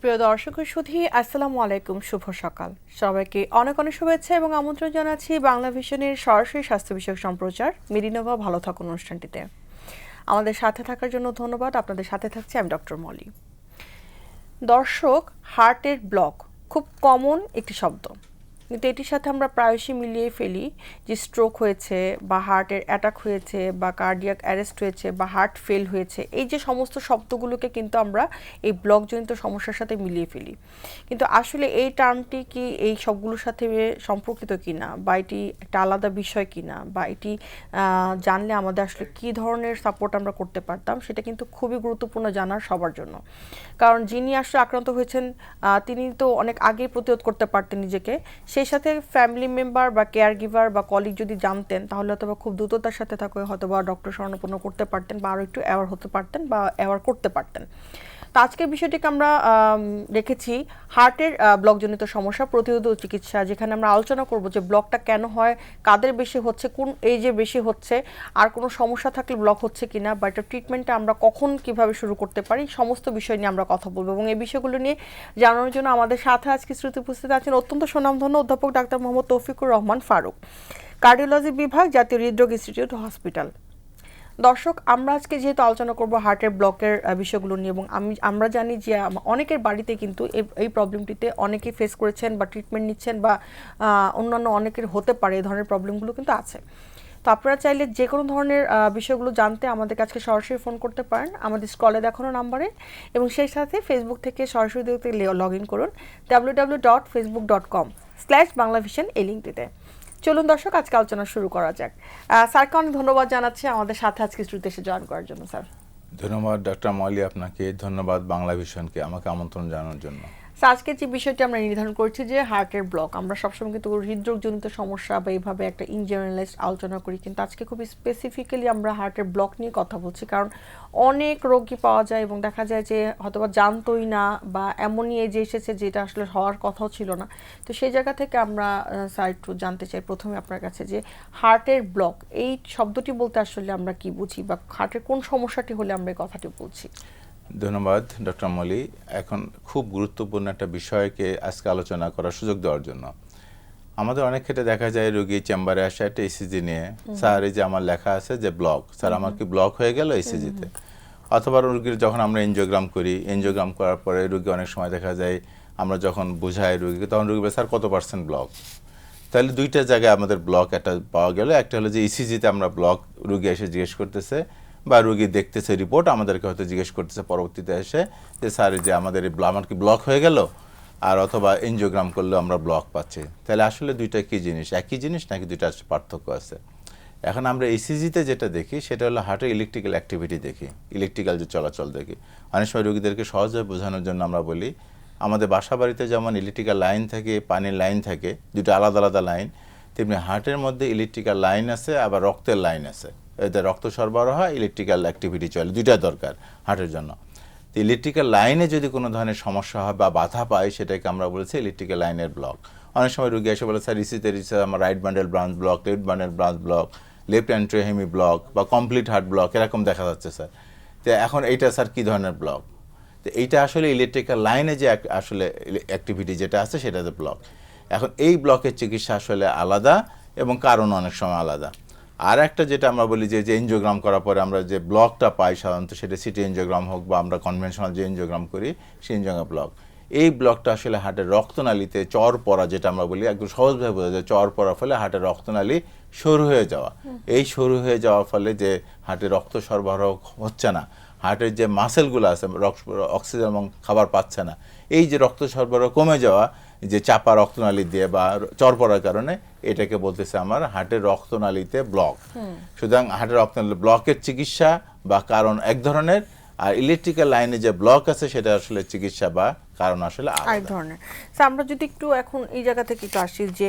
প্রিয় দর্শক ও সুধী, আসসালামু আলাইকুম, শুভ সকাল। সবাইকে অনেক অনেক শুভেচ্ছা এবং আমন্ত্রণ জানাচ্ছি বাংলা ভিশনের সরাসরি স্বাস্থ্য বিষয়ক সম্প্রচার মেডিনোভা ভালো থাকুন অনুষ্ঠানটিতে। আমাদের সাথে থাকার জন্য ধন্যবাদ। আপনাদের সাথে থাকছি আমি ডক্টর মলি। দর্শক, হার্টের ব্লক খুব কমন একটি শব্দ, কিন্তু এটির সাথে আমরা প্রায়শই মিলিয়ে ফেলি যে স্ট্রোক হয়েছে বা হার্টের অ্যাটাক হয়েছে বা কার্ডিয়াক অ্যারেস্ট হয়েছে বা হার্ট ফেল হয়েছে। এই যে সমস্ত শব্দগুলোকে কিন্তু আমরা এই ব্লকজনিত সমস্যার সাথে মিলিয়ে ফেলি, কিন্তু আসলে এই টার্মটি কি এই সবগুলোর সাথে সম্পর্কিত কিনা, বা এটি একটা আলাদা বিষয় কিনা, বা এটি জানলে আমাদের আসলে কী ধরনের সাপোর্ট আমরা করতে পারতাম, সেটা কিন্তু খুবই গুরুত্বপূর্ণ জানার সবার জন্য। কারণ যিনি আসলে আক্রান্ত হয়েছেন তিনি তো অনেক আগেই প্রতিরোধ করতে পারতেন নিজেকে, সেই সাথে ফ্যামিলি মেম্বার বা কেয়ার গিভার বা কলিগ যদি জানতেন তাহলে হয়তো বা খুব দ্রুততার সাথে থাকে হয়তো বা ডক্টর শরণাপন্ন করতে পারতেন বা আরও একটু অ্যাওয়ার হতে পারতেন বা অ্যাওয়ার করতে পারতেন। তো আজকের বিষয়টিকে আমরা রেখেছি হার্টের ব্লকজনিত সমস্যা প্রতিরোধ ও চিকিৎসা, যেখানে আমরা আলোচনা করব যে ব্লকটা কেন হয়, কাদের বেশি হচ্ছে, কোন এজে বেশি হচ্ছে, আর কোনো সমস্যা থাকলে ব্লক হচ্ছে কিনা, বা এটা ট্রিটমেন্টটা আমরা কখন কিভাবে শুরু করতে পারি, সমস্ত বিষয় নিয়ে আমরা কথা বলবো। এবং এই বিষয়গুলো নিয়ে জানানোর জন্য আমাদের সাথে আজকে শ্রুতি উপস্থিত আছেন অত্যন্ত সুনামধন্য অধ্যাপক ডাক্তার মোহাম্মদ তৌফিকুর রহমান ফারুক, কার্ডিওলজি বিভাগ, জাতীয় হৃদরোগ ইনস্টিটিউট হসপিটাল। দর্শক, আমরা আজকে যেহেতু আলোচনা করব হার্টের ব্লকের বিষয়গুলো নিয়ে, এবং আমরা জানি যে অনেকের বাড়িতে কিন্তু এই প্রবলেমটিতে অনেকেই ফেস করেছেন বা ট্রিটমেন্ট নিচ্ছেন, বা অন্যান্য অনেকের হতে পারে এই ধরনের প্রবলেমগুলো কিন্তু আছে। তো আপনারা চাইলে যে কোনো ধরনের বিষয়গুলো জানতে আমাদের কাছে সরাসরি ফোন করতে পারেন আমাদের স্ক্রলে দেখানো নাম্বারে, এবং সেই সাথে ফেসবুক থেকে সরাসরি লগ ইন করুন www.facebook.com/banglavision এই লিঙ্কটিতে। চলুন দর্শক, আজকে আলোচনা শুরু করা যাক। স্যারকে অনেক ধন্যবাদ জানাচ্ছি আমাদের সাথে আজকে স্টুডিওতে এসে জয়েন করার জন্য। স্যার, ধন্যবাদ ডক্টর মলি, আপনাকে ধন্যবাদ বাংলা ভিশনকে আমাকে আমন্ত্রণ জানানোর জন্য। আজকে যে বিষয়টি আমরা নির্ধারণ করছি যে হার্টের ব্লক, আমরা সবসময় কিন্তু হৃদরোগজনিত সমস্যা বা এইভাবে একটা ইন জেনারেলাইজড আলোচনা করি, কিন্তু আজকে খুব স্পেসিফিক্যালি আমরা হার্টের ব্লক নিয়ে কথা বলছি। কারণ অনেক রোগী পাওয়া যায় এবং দেখা যায় যে হয়তোবা জানতোই না, বা এমনই এজে এসেছে যেটা আসলে হওয়ার কথাও ছিল না। তো সেই জায়গা থেকে আমরা স্যার একটু জানতে চাই প্রথমে আপনার কাছে যে হার্টের ব্লক এই শব্দটি বলতে আসলে আমরা কি বুঝি, বা হার্টের কোন সমস্যাটি হলে আমরা এই কথাটি বলছি। ধন্যবাদ ডক্টর মলি, এখন খুব গুরুত্বপূর্ণ একটা বিষয়কে আজকে আলোচনা করার সুযোগ দেওয়ার জন্য। আমাদের অনেক ক্ষেত্রে দেখা যায় রোগী চেম্বারে আসে একটা ইসিজি নিয়ে, স্যার এই যে আমার লেখা আছে যে ব্লক, স্যার আমার কি ব্লক হয়ে গেল ইসিজিতে। অথবা রোগীর যখন আমরা এনজিওগ্রাম করি, এনজিওগ্রাম করার পরে রোগী অনেক সময় দেখা যায় আমরা যখন বোঝাই রোগীকে তখন রোগী স্যার কত পার্সেন্ট ব্লক। তাহলে দুইটা জায়গায় আমাদের ব্লক একটা পাওয়া গেল। একটা হলো যে ইসিজিতে আমরা ব্লক রোগী এসে জিজ্ঞেস করতেছে, বা রোগী দেখতেছে রিপোর্ট আমাদেরকে হয়তো জিজ্ঞেস করতেছে পরবর্তীতে এসে যে স্যার যে আমাদের আমার কি ব্লক হয়ে গেল, আর অথবা এনজিওগ্রাম করলেও আমরা ব্লক পাচ্ছি। তাহলে আসলে দুইটা কি জিনিস, একই জিনিস নাকি দুইটা পার্থক্য আছে? এখন আমরা ইসিজিতে যেটা দেখি সেটা হলো হার্টের ইলেকট্রিক্যাল অ্যাক্টিভিটি দেখি, ইলেকট্রিক্যাল যে চলাচল দেখি। অনেক সময় রোগীদেরকে সহজভাবে বোঝানোর জন্য আমরা বলি আমাদের বাসা বাড়িতে যেমন ইলেকট্রিক্যাল লাইন থাকে, পানির লাইন থাকে, দুটো আলাদা আলাদা লাইন, তেমনি হার্টের মধ্যে ইলেকট্রিক্যাল লাইন আছে, আবার রক্তের লাইন আছে। এতে রক্ত সরবরাহ হয়, ইলেকট্রিক্যাল অ্যাক্টিভিটি চলে, দুইটা দরকার হার্টের জন্য। তো ইলেকট্রিক্যাল লাইনে যদি কোনো ধরনের সমস্যা হয় বা বাধা পায় সেটাকে আমরা বলছি ইলেকট্রিক্যাল লাইনের ব্লক। অনেক সময় রোগী এসে বলে স্যার ইসিতে আমার right bundle branch block, left bundle branch block, left অ্যান্ট্রোহেমি ব্লক বা কমপ্লিট হার্ট ব্লক এরকম দেখা যাচ্ছে স্যার। তো এখন এইটা স্যার কী ধরনের ব্লক? তো এইটা আসলে ইলেকট্রিক্যাল লাইনে যে আসলে অ্যাক্টিভিটি যেটা আছে সেটাতে ব্লক। এখন এই ব্লকের চিকিৎসা আসলে আলাদা এবং কারণ অনেক সময় আলাদা। আর একটা যেটা আমরা বলি যে এনজিওগ্রাম করার পরে আমরা যে ব্লকটা পাই সাধারণত সেটা সিটি এনজিওগ্রাম হোক বা আমরা কনভেনশনাল যে এনজিওগ্রাম করি সেই এনজিওগ্রাম ব্লক, এই ব্লকটা আসলে হার্টের রক্তনালীতে চর পড়া, যেটা আমরা বলি একদম সহজভাবে বোঝা যায়, চর পড়ার ফলে হার্টের রক্তনালী সরু হয়ে যাওয়া। এই সরু হয়ে যাওয়ার ফলে যে হার্টে রক্ত সরবরাহ হচ্ছে না, হার্টের যে মাসেলগুলো আছে অক্সিজেন এবং খাবার পাচ্ছে না, এই যে রক্ত সরবরাহ কমে যাওয়া যে চাপা রক্তনালী দিয়ে বা চর পড়ার কারণে, এটাকে বলতেছে আমার হার্টের রক্তনালীতে ব্লক। সুতরাং হার্টের রক্তনালী ব্লকের চিকিৎসা বা কারণ এক ধরনের, আর ইলেকট্রিক্যাল লাইনে যে ব্লক আছে সেটা আসলে চিকিৎসা বা কারণ আসলে আরেক ধরনের। আমরা যদি একটু এখন এই জায়গা থেকে একটু আসি যে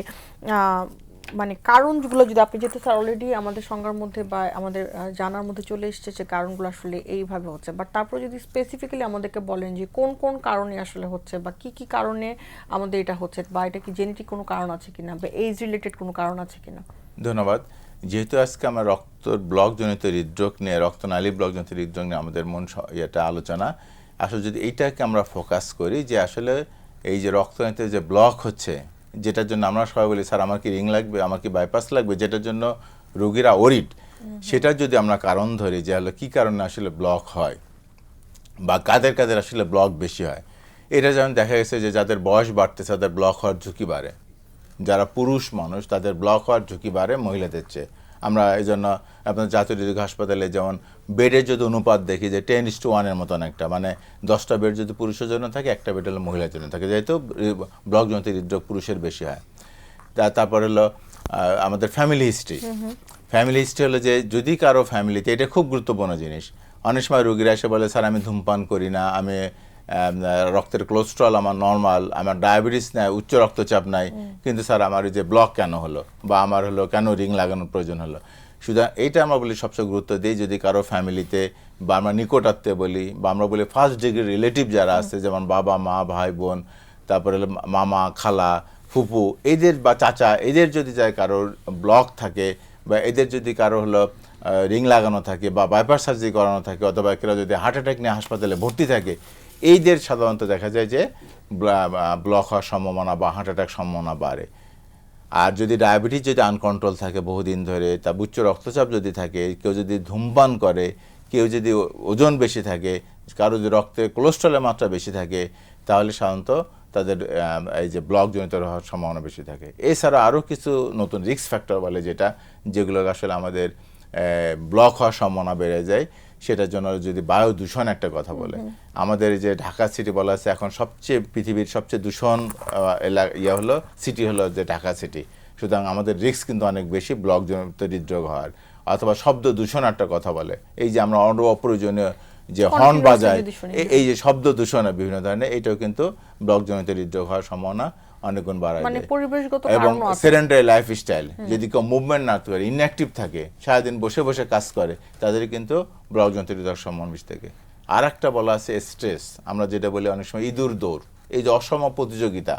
মানে কারণগুলো যদি আপনি, যেহেতু স্যার অলরেডি আমাদের সংজ্ঞার মধ্যে বা আমাদের জানার মধ্যে চলে এসেছে যে কারণগুলো আসলে এইভাবে হচ্ছে, বাট তারপর যদি স্পেসিফিক্যালি আমাদেরকে বলেন যে কোন কোন কারণে আসলে হচ্ছে বা কি কি কারণে আমাদের এটা হচ্ছে, বা এটা কি জেনেটিক কোনো কারণ আছে কিনা বা এজ রিলেটেড কোনো কারণ আছে কিনা। ধন্যবাদ। যেহেতু আজকে আমরা রক্ত ব্লকজনিত হৃদরোগ নিয়ে, রক্তনালী ব্লকজনিত হৃদরোগ নিয়ে আমাদের মূল ইয়েটা আলোচনা, আসলে যদি এইটাকে আমরা ফোকাস করি যে আসলে এই যে রক্তনালীতে যে ব্লক হচ্ছে, যেটার জন্য আমরা সবাই বলি স্যার আমার কি রিং লাগবে, আমার কি বাইপাস লাগবে, যেটার জন্য রোগীরা ওরিড, সেটার যদি আমরা কারণ ধরি যে হলো কী কারণে আসলে ব্লক হয় বা কাদের কাদের আসলে ব্লক বেশি হয়, এটা যেমন দেখা গেছে যে যাদের বয়স বাড়তেছে তাদের ব্লক হওয়ার ঝুঁকি বাড়ে, যারা পুরুষ মানুষ তাদের ব্লক হওয়ার ঝুঁকি বাড়ে মহিলাদের চেয়ে। আমরা এই জন্য আপনার জাতীয় হৃদরোগ হাসপাতালে যেমন বেডের যদি অনুপাত দেখি যে 10:1 মতন একটা, মানে 10টা বেড যদি পুরুষের জন্য থাকে, একটা বেড হলো মহিলার জন্য থাকে, যেহেতু ব্লকজনিত হৃদরোগ পুরুষের বেশি হয়। তারপর হলো আমাদের ফ্যামিলি হিস্ট্রি। ফ্যামিলি হিস্ট্রি হলো যে যদি কারো ফ্যামিলিতে, এটা খুব গুরুত্বপূর্ণ জিনিস, অনেক সময় রোগীরা এসে বলে স্যার আমি ধূমপান করি না, আমি রক্তের কোলেস্ট্রল আমার নর্মাল, আমার ডায়াবেটিস নাই, উচ্চ রক্তচাপ নাই, কিন্তু স্যার আমার এই যে ব্লক কেন হলো বা আমার হলো কেন রিং লাগানোর প্রয়োজন হলো। সুতরাং এইটা আমরা বলি সবচেয়ে গুরুত্ব দিই যদি কারো ফ্যামিলিতে বা আমরা নিকটাত্মীয় বলি বা আমরা বলি ফার্স্ট ডিগ্রি রিলেটিভ যারা আছে, যেমন বাবা মা ভাই বোন, তারপরে হলো মামা খালা ফুপু, এদের বা চাচা, এদের যদি যায় কারোর ব্লক থাকে বা এদের যদি কারো হলো রিং লাগানো থাকে বা বাইপাস সার্জারি করানো থাকে অথবা কেউ যদি হার্ট অ্যাটাক নিয়ে হাসপাতালে ভর্তি থাকে, এইদের সাধারণত দেখা যায় যে ব্লক হওয়ার সম্ভাবনা বা হার্ট অ্যাটাক সম্ভাবনা বাড়ে। আর যদি ডায়াবেটিস যদি আনকন্ট্রোল থাকে বহুদিন ধরে, তা উচ্চ রক্তচাপ যদি থাকে, কেউ যদি ধূমপান করে, কেউ যদি ওজন বেশি থাকে, কারো যদি রক্তে কোলেস্ট্রলের মাত্রা বেশি থাকে, তাহলে সাধারণত তাদের এই যে ব্লকজনিত হওয়ার সম্ভাবনা বেশি থাকে। এছাড়া আরও কিছু নতুন রিস্ক ফ্যাক্টর বলে যেগুলো আসলে আমাদের ব্লক হওয়ার সম্ভাবনা বেড়ে যায়। সেটার জন্য যদি বায়ু দূষণ একটা কথা বলে, আমাদের যে ঢাকা সিটি বলা আছে এখন সবচেয়ে পৃথিবীর সবচেয়ে দূষণ হলো সিটি হলো যে ঢাকা সিটি। সুতরাং আমাদের রিস্ক কিন্তু অনেক বেশি ব্লকজনিত হৃদরোগ হওয়ার। অথবা শব্দ দূষণ একটা কথা বলে, এই যে আমরা অপ্রয়োজনীয় যে হর্ন বাজায়, এই যে শব্দ দূষণে বিভিন্ন ধরনের, এটাও কিন্তু ব্লকজনিত হৃদরোগ হওয়ার সম্ভাবনা অনেক গুণ বাড়ায় মানে পরিবেশগত এবং কারণও আছে। সেডেন্টারি লাইফস্টাইল, যদি কেউ মুভমেন্ট না করে ইনঅ্যাক্টিভ থাকে, সারাদিন বসে বসে কাজ করে, তাদের কিন্তু ব্লকজনিত হৃদরোগ সম্ভাবনা বেশি থাকে। আর একটা বলা আছে স্ট্রেস, আমরা যেটা বলি অনেক সময় ইঁদুর দৌড়, এই যে অসম প্রতিযোগিতা,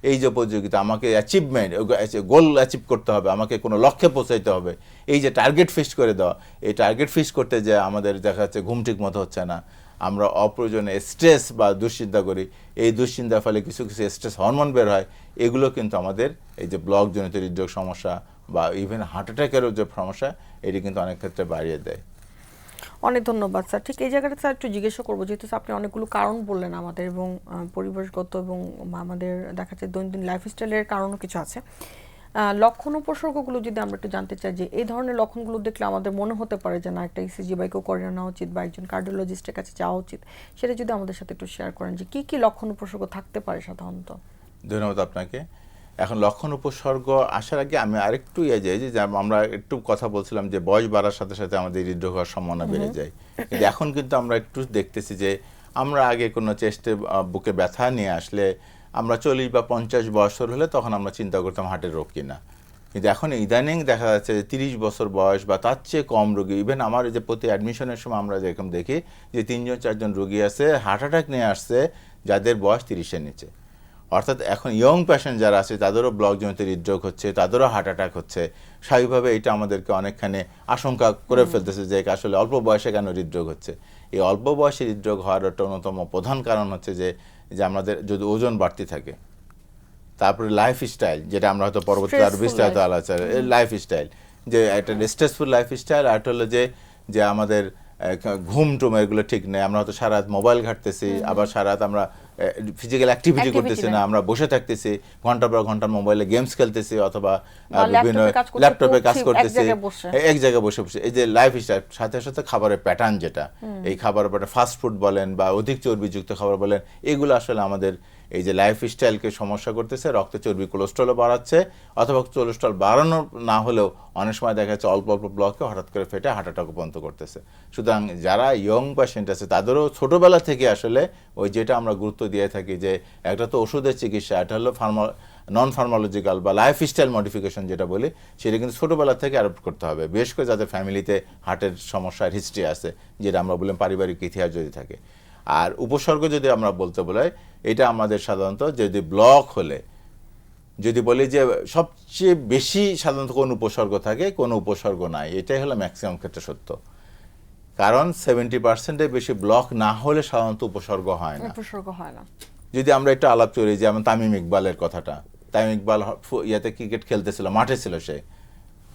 এই যে প্রতিযোগিতা, আমাকে অ্যাচিভমেন্ট গোল অ্যাচিভ করতে হবে, আমাকে কোনো লক্ষ্যে পৌঁছাইতে হবে, এই যে টার্গেট ফিক্স করে দেওয়া, এই টার্গেট ফিক্স করতে যে আমাদের দেখা যাচ্ছে ঘুম ঠিক মতো হচ্ছে না, আমরা অপ্রয়োজনে স্ট্রেস বা দুশ্চিন্তা করি, এই দুশ্চিন্তার ফলে কিছু কিছু স্ট্রেস হরমোন বের হয়, এগুলো কিন্তু আমাদের এই যে ব্লকজনিত হৃদরোগ সমস্যা বা ইভেন হার্ট অ্যাটাকেরও যে সমস্যা, এটি কিন্তু অনেক ক্ষেত্রে বাড়িয়ে দেয়। অনেক ধন্যবাদ স্যার। ঠিক এই জায়গাটা স্যার একটু জিজ্ঞাসা করবো, যেহেতু আপনি অনেকগুলো কারণ বললেন আমাদের, এবং পরিবেশগত এবং আমাদের দেখা যাচ্ছে দৈনন্দিন লাইফস্টাইলের কারণও কিছু আছে। লক্ষণ উপসর্গগুলো যদি আমরা একটু জানতে চাই, যে এই ধরনের লক্ষণগুলো দেখলে আমাদের মনে হতে পারে যে না, একটা ইসিজি বা ইকো করে নেওয়া উচিত বা একজন কার্ডিওলজিস্টের কাছে যাওয়া উচিত, সেটা যদি আমাদের সাথে একটু শেয়ার করেন যে কি কি লক্ষণ উপসর্গ থাকতে পারে সাধারণত। ধন্যবাদ আপনাকে। এখন লক্ষণ উপসর্গ আসার আগে আমি আরেকটু যাই যে আমরা একটু কথা বলছিলাম যে বয়স বাড়ার সাথে সাথে আমাদের হৃদরোগ হওয়ার সম্ভাবনা বেড়ে যায়, কিন্তু এখন কিন্তু আমরা একটু দেখতেছি যে আমরা আগে কোনো চেস্টে বুকে ব্যথা নিয়ে আসলে আমরা 40 বা 50 বছর হলে তখন আমরা চিন্তা করতাম হার্টের রোগ কিনা, কিন্তু এখন ইদানিং দেখা যাচ্ছে যে 30 বছর বয়স বা তার চেয়ে কম রোগী, ইভেন আমার যে প্রতি অ্যাডমিশনের সময় আমরা যেরকম দেখি যে 3-4 রোগী আছে হার্ট অ্যাটাক নিয়ে আসছে যাদের বয়স 30-এর নিচে। অর্থাৎ এখন ইয়ং পেশেন্ট যারা আছে তাদেরও ব্লকজনিত হৃদরোগ হচ্ছে, তাদেরও হার্ট অ্যাটাক হচ্ছে। স্বাভাবিকভাবে এটা আমাদেরকে অনেকখানে আশঙ্কা করে ফেলতেছে যে আসলে অল্প বয়সে কেন হৃদরোগ হচ্ছে। এই অল্প বয়সে হৃদরোগ হওয়ার একটা অন্যতম প্রধান কারণ হচ্ছে যে আমাদের যদি ওজন বাড়তি থাকে, তারপরে লাইফস্টাইল, যেটা আমরা হয়তো পরবর্তী আরো বিস্তারিত আলোচনা, লাইফস্টাইল যে একটা স্ট্রেসফুল লাইফস্টাইল, আর হলো যে আমাদের ঘুম টুম এগুলো ঠিক নেই, আমরা হয়তো সারা রাত মোবাইল ঘাঁটতেছি, আবার সারা রাত আমরা ফিজিক্যাল অ্যাক্টিভিটি করতেছি না, আমরা বসে থাকতেছি ঘন্টার পর ঘন্টা মোবাইলে গেমস খেলতেছি অথবা বিভিন্ন ল্যাপটপে কাজ করতেছি এক জায়গায় বসে বসে। এই যে লাইফস্টাইল, সাথে সাথে খাবারের প্যাটার্ন, যেটা এই খাবারের প্যাটার্ন, ফাস্ট ফুড বলেন বা অধিক চর্বিযুক্ত খাবার বলেন, এগুলো আসলে আমাদের এই যে লাইফস্টাইলকে সমস্যা করতেছে, রক্তে চর্বি কোলেস্ট্রলও বাড়াচ্ছে, অথবা কোলেস্ট্রল বাড়ানো না হলেও অনেক সময় দেখা যাচ্ছে অল্প অল্প ব্লকে হঠাৎ করে ফেটে হার্ট অ্যাটাক পর্যন্ত করতেছে। সুতরাং যারা ইয়ং পেশেন্ট আছে তাদেরও ছোটোবেলা থেকে আসলে ওই যেটা আমরা গুরুত্ব দিয়ে থাকি যে একটা তো ওষুধের চিকিৎসা, এটা হলো নন ফার্মালজিক্যাল বা লাইফস্টাইল মডিফিকেশন যেটা বলি, সেটা কিন্তু ছোটোবেলা থেকে অ্যাডপ্ট করতে হবে, বিশেষ করে যাদের ফ্যামিলিতে হার্টের সমস্যার হিস্ট্রি আছে, যেটা আমরা বললাম পারিবারিক ইতিহাস যদি থাকে। আর উপসর্গ যদি আমরা বলতে বলি, এটা আমাদের সাধারণত যদি ব্লক হলে, যদি বলি যে সবচেয়ে বেশি সাধারণত কোন উপসর্গ থাকে, কোন উপসর্গ নাই, এটাই হলো ম্যাক্সিমাম ক্ষেত্রে সত্য। কারণ 70%-এর বেশি ব্লক না হলে সাধারণত উপসর্গ হয় না। উপসর্গ হয় না। যদি আমরা একটু আলাপ করি, যেমন তামিম ইকবালের কথাটা, তামিম ইকবাল ইয়াতে ক্রিকেট খেলতেছিল, মাঠে ছিল, সে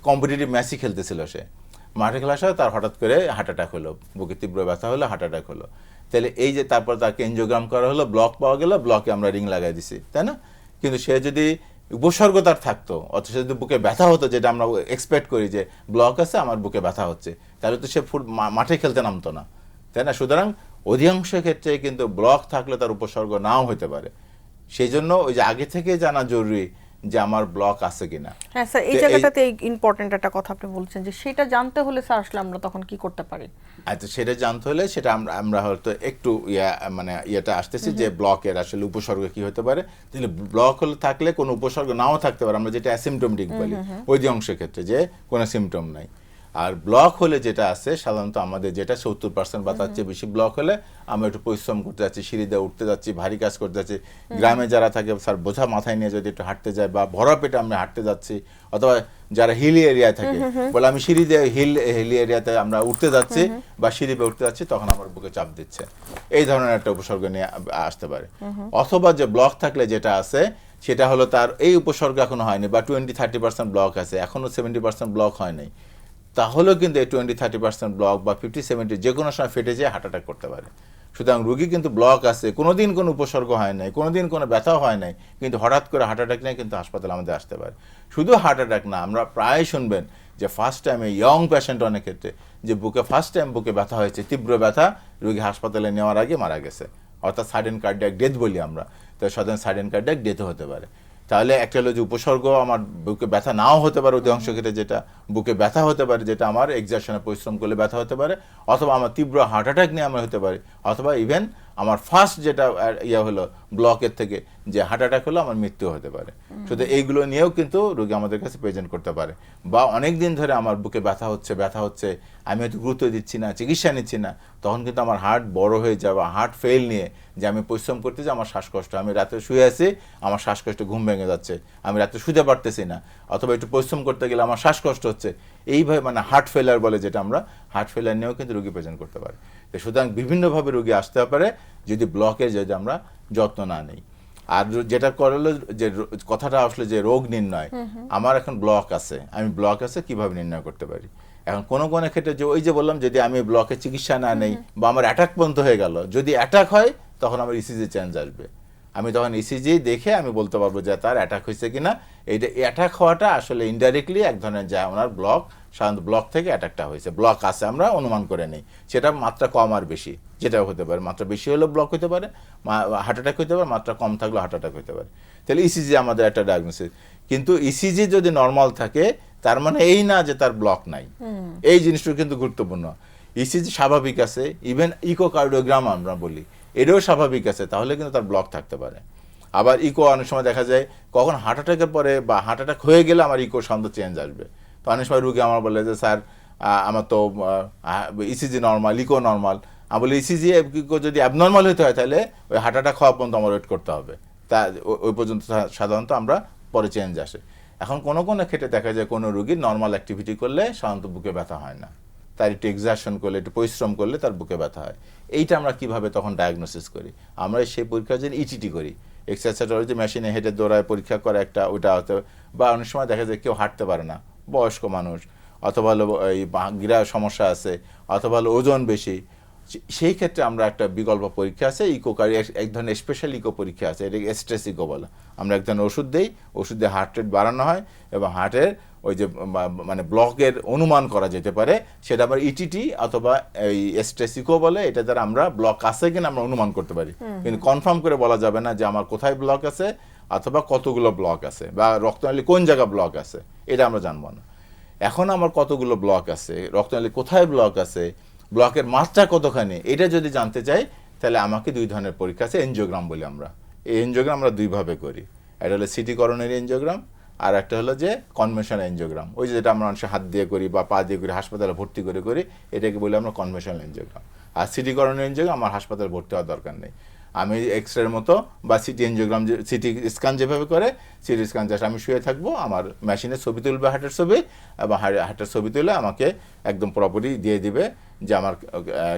কম্পিটিটিভ ম্যাচই খেলতেছিল, সে মাঠে খেলার সময় তার হঠাৎ করে হার্ট অ্যাটাক হলো, বুকে তীব্র ব্যথা হলো, হার্ট অ্যাটাক হলো। তাহলে এই যে তারপর তাকে এনজিওগ্রাম করা হলো, ব্লক পাওয়া গেল, ব্লকে আমরা রিং লাগাই দিছি, তাই না? কিন্তু সে যদি উপসর্গ তার থাকতো, অথচ যদি বুকে ব্যথা হতো, যেটা আমরা এক্সপেক্ট করি যে ব্লক আছে, আমার বুকে ব্যথা হচ্ছে, তাহলে তো সে মাঠে খেলতে নামতো না, তাই না? সুতরাং অধিকাংশ ক্ষেত্রে কিন্তু ব্লক থাকলে তার উপসর্গ নাও হতে পারে। সেই জন্য ওই যে আগে থেকে জানা জরুরি যে আমার ব্লক আছে কিনা। হ্যাঁ স্যার, এই জায়গাটাতে ইম্পর্টেন্ট একটা কথা আপনি বলছেন যে সেটা জানতে হলে স্যার আসলে আমরা তখন কি করতে পারি? আচ্ছা, সেটা জানতে হলে সেটা আমরা হয়তো একটু ইয়েটা আসতেছি যে ব্লকের আসলে উপসর্গ কি হতে পারে। তাহলে ব্লক হলে থাকলে কোনো উপসর্গ নাও থাকতে পারে, আমরা যেটা অ্যাসিমটমেটিক বলি অধিকাংশ ক্ষেত্রে, যে কোনো সিমটম নাই। আর ব্লক হলে যেটা আছে সাধারণত আমাদের যেটা 70% বা তার চেয়ে বেশি ব্লক হলে আমরা একটু পরিশ্রম করতে যাচ্ছি, সিঁড়ি দিয়ে উঠতে যাচ্ছি, ভারী কাজ করতে যাচ্ছি, গ্রামে যারা থাকে স্যার বোঝা মাথায় নিয়ে যদি একটু হাঁটতে যায় বা ভরা পেটে আমরা হাঁটতে যাচ্ছি, অথবা যারা হিলি এরিয়ায় থাকে বলে আমি সিঁড়ি দিয়ে হিলি এরিয়াতে আমরা উঠতে যাচ্ছি বা সিঁড়ি বেয়ে উঠতে যাচ্ছি, তখন আমার বুকে চাপ দিচ্ছে, এই ধরনের একটা উপসর্গ নিয়ে আসতে পারে। অথবা যে ব্লক থাকলে যেটা আছে সেটা হলো তার এই উপসর্গ এখনো হয়নি, বা 20-30% ব্লক আছে, এখনো 70% ব্লক হয় নাই, তাহলেও কিন্তু এই 20-30% ব্লক বা 50-70 যে কোনো সময় ফেটে যেয়ে হার্ট অ্যাটাক করতে পারে। সুতরাং রুগী কিন্তু ব্লক আছে, কোনোদিন কোনো উপসর্গ হয় নাই, কোনোদিন কোনো ব্যথাও হয় নাই, কিন্তু হঠাৎ করে হার্ট অ্যাটাক নিয়ে কিন্তু হাসপাতালে আমাদের আসতে পারে। শুধু হার্ট অ্যাটাক না, আমরা প্রায় শুনবেন যে ফার্স্ট টাইমে ইয়ং পেশেন্ট অনেক ক্ষেত্রে যে ফার্স্ট টাইম বুকে ব্যথা হয়েছে, তীব্র ব্যথা, রুগী হাসপাতালে নেওয়ার আগে মারা গেছে, অর্থাৎ সাডেন কার্ডিয়াক ডেথ বলি আমরা, তো সাডেন কার্ডিয়াক ডেথও হতে পারে। তাহলে একটা হলো যে উপসর্গ আমার বুকে ব্যথা নাও হতে পারে, অধিকাংশ ক্ষেত্রে যেটা বুকে ব্যথা হতে পারে, যেটা আমার এক্সারশনে পরিশ্রম করলে ব্যথা হতে পারে, অথবা আমার তীব্র হার্ট অ্যাটাক নিয়ে আমার হতে পারে, অথবা ইভেন আমার ফার্স্ট যেটা হলো ব্লকের থেকে যে হার্ট অ্যাটাক হলো, আমার মৃত্যু হতে পারে। শুধু এইগুলো নিয়েও কিন্তু রোগী আমাদের কাছে প্রেজেন্ট করতে পারে। বা অনেক দিন ধরে আমার বুকে ব্যথা হচ্ছে, আমি হয়তো গুরুত্ব দিচ্ছি না, চিকিৎসা নিচ্ছি না, তখন কিন্তু আমার হার্ট বড় হয়ে যায় বা হার্ট ফেল নিয়ে যে আমি পরিশ্রম করতে যাই, আমার শ্বাসকষ্ট, আমি রাতে শুয়ে আছি, আমার শ্বাসকষ্ট, ঘুম ভেঙে যাচ্ছে, আমি রাতে শুতে পারতেছি না, অথবা একটু পরিশ্রম করতে গেলে আমার শ্বাসকষ্ট হচ্ছে, এইভাবে হার্ট ফেলার বলে যেটা, আমরা হার্ট ফেলার নিয়েও কিন্তু রোগী প্রেজেন্ট করতে পারে। তো সুতরাং বিভিন্নভাবে রোগী আসতে পারে যদি ব্লকের যদি আমরা যত্ন না নিই। আর যেটা করলো যে কথাটা আসলে যে রোগ নির্ণয়, আমার এখন ব্লক আছে, আমি ব্লক আছে কিভাবে নির্ণয় করতে পারি? এখন কোনো ক্ষেত্রে যে ওই যে বললাম, যদি আমি ব্লকের চিকিৎসা না নেই বা আমার অ্যাটাক পর্যন্ত হয়ে গেল, যদি অ্যাটাক হয় তখন আমার ইসিজি চেঞ্জ আসবে, আমি তখন ইসিজি দেখে আমি বলতে পারবো যে তার অ্যাটাক হয়েছে কিনা। এইটা অ্যাটাক হওয়াটা আসলে ইনডাইরেক্টলি এক ধরনের যায়, ওনার ব্লক, সাধারণত ব্লক থেকে অ্যাটাকটা হয়েছে, ব্লক আছে আমরা অনুমান করে নেই, সেটা মাত্রা কম আর বেশি যেটাও হতে পারে, মাত্রা বেশি হলেও ব্লক হতে পারে, হার্ট অ্যাটাক হতে পারে, মাত্রা কম থাকলেও হার্ট অ্যাটাক হতে পারে। তাহলে ইসিজি আমাদের একটা ডায়াগনোসিস। কিন্তু ইসিজি যদি নর্মাল থাকে তার মানে এই না যে তার ব্লক নাই, এই জিনিসটা কিন্তু গুরুত্বপূর্ণ। ইসিজি স্বাভাবিক আছে, ইভেন ইকোকার্ডিওগ্রাম আমরা বলি এটাও স্বাভাবিক আছে, তাহলে কিন্তু তার ব্লক থাকতে পারে। আবার ইকো অনেক সময় দেখা যায় কখন হার্ট অ্যাটাকের পরে বা হার্ট অ্যাটাক হয়ে গেলে আমার ইকো সাউন্ড চেঞ্জ আসবে। তো অনেক সময় রুগী আমার বলে যে স্যার আমার তো ইসিজি নর্মাল, ইকো নর্মাল। আমি বলি ইসিজি ইকো যদি অ্যাবনর্মাল হতে হয় তাহলে ওই হার্ট অ্যাটাক হওয়া পর্যন্ত আমার ওয়েট করতে হবে, তা ওই পর্যন্ত সাধারণত আমরা পরে চেঞ্জ আসে। এখন কোনো ক্ষেত্রে দেখা যায় কোনো রুগীর নর্মাল অ্যাক্টিভিটি করলে সাধারণত বুকে ব্যথা হয় না, তার একটু এক্সারশন করলে, একটু পরিশ্রম করলে তার বুকে ব্যথা হয়। এইটা আমরা কিভাবে তখন ডায়াগনোসিস করি? আমরা সেই পরীক্ষার জন্য ইটিটি করি, এক্সারসাইজ মেশিনে হেঁটে দৌড়ায় পরীক্ষা করে একটা, ওইটা হতে। বা অনেক সময় দেখা যায় কেউ হাঁটতে পারে না, বয়স্ক মানুষ, অথবা হলো এই গিরা সমস্যা আছে, অথবা হলো ওজন বেশি, সেই ক্ষেত্রে আমরা একটা বিকল্প পরীক্ষা আছে, ইকোকারি, এক ধরনের স্পেশাল ইকো পরীক্ষা আছে, এটাকে স্ট্রেস ইকো বলে। আমরা এক ধরনের ওষুধ দিই, ওষুধ দিয়ে হার্ট রেট বাড়ানো হয় এবং হার্টের ওই যে ব্লকের অনুমান করা যেতে পারে, সেটা আবার ইটিটি অথবা এই স্ট্রেস ইকো বলে। এটা দ্বারা আমরা ব্লক আছে কিনা আমরা অনুমান করতে পারি, কিন্তু কনফার্ম করে বলা যাবে না যে আমার কোথায় ব্লক আছে অথবা কতগুলো ব্লক আছে বা রক্তনালী কোন জায়গা ব্লক আছে, এটা আমরা জানবো না। এখন আমার কতগুলো ব্লক আছে, রক্তনালী কোথায় ব্লক আছে, ব্লকের মাত্রা কতখানি, এটা যদি জানতে চাই তাহলে আমাকে দুই ধরনের পরীক্ষা আছে, এনজিওগ্রাম বলি আমরা। এই এনজিওগ্রাম আমরা দুইভাবে করি, একটা হলো সিটি করোনারি এনজিওগ্রাম, আর একটা হলো যে কনভেনশনাল এনজিওগ্রাম, ওই যেটা আমরা মানুষের হাত দিয়ে করি বা পা দিয়ে করি, হাসপাতালে ভর্তি করি, এটাকে বলি আমরা কনভেনশনাল এনজিওগ্রাম। আর সিটি করোনারি এনজিওগ্রাম আমার হাসপাতালে ভর্তি হওয়ার দরকার নেই, আমি এক্সরের মতো বা সিটি এনজিওগ্রাম, সিটি স্ক্যান যেভাবে করে, সিটি স্ক্যান জাস্ট আমি শুয়ে থাকবো, আমার মেশিনে ছবি তুলবে হার্টের ছবি, এবং হার্টের ছবি তুলে আমাকে একদম প্রপারলি দিয়ে দিবে যে আমার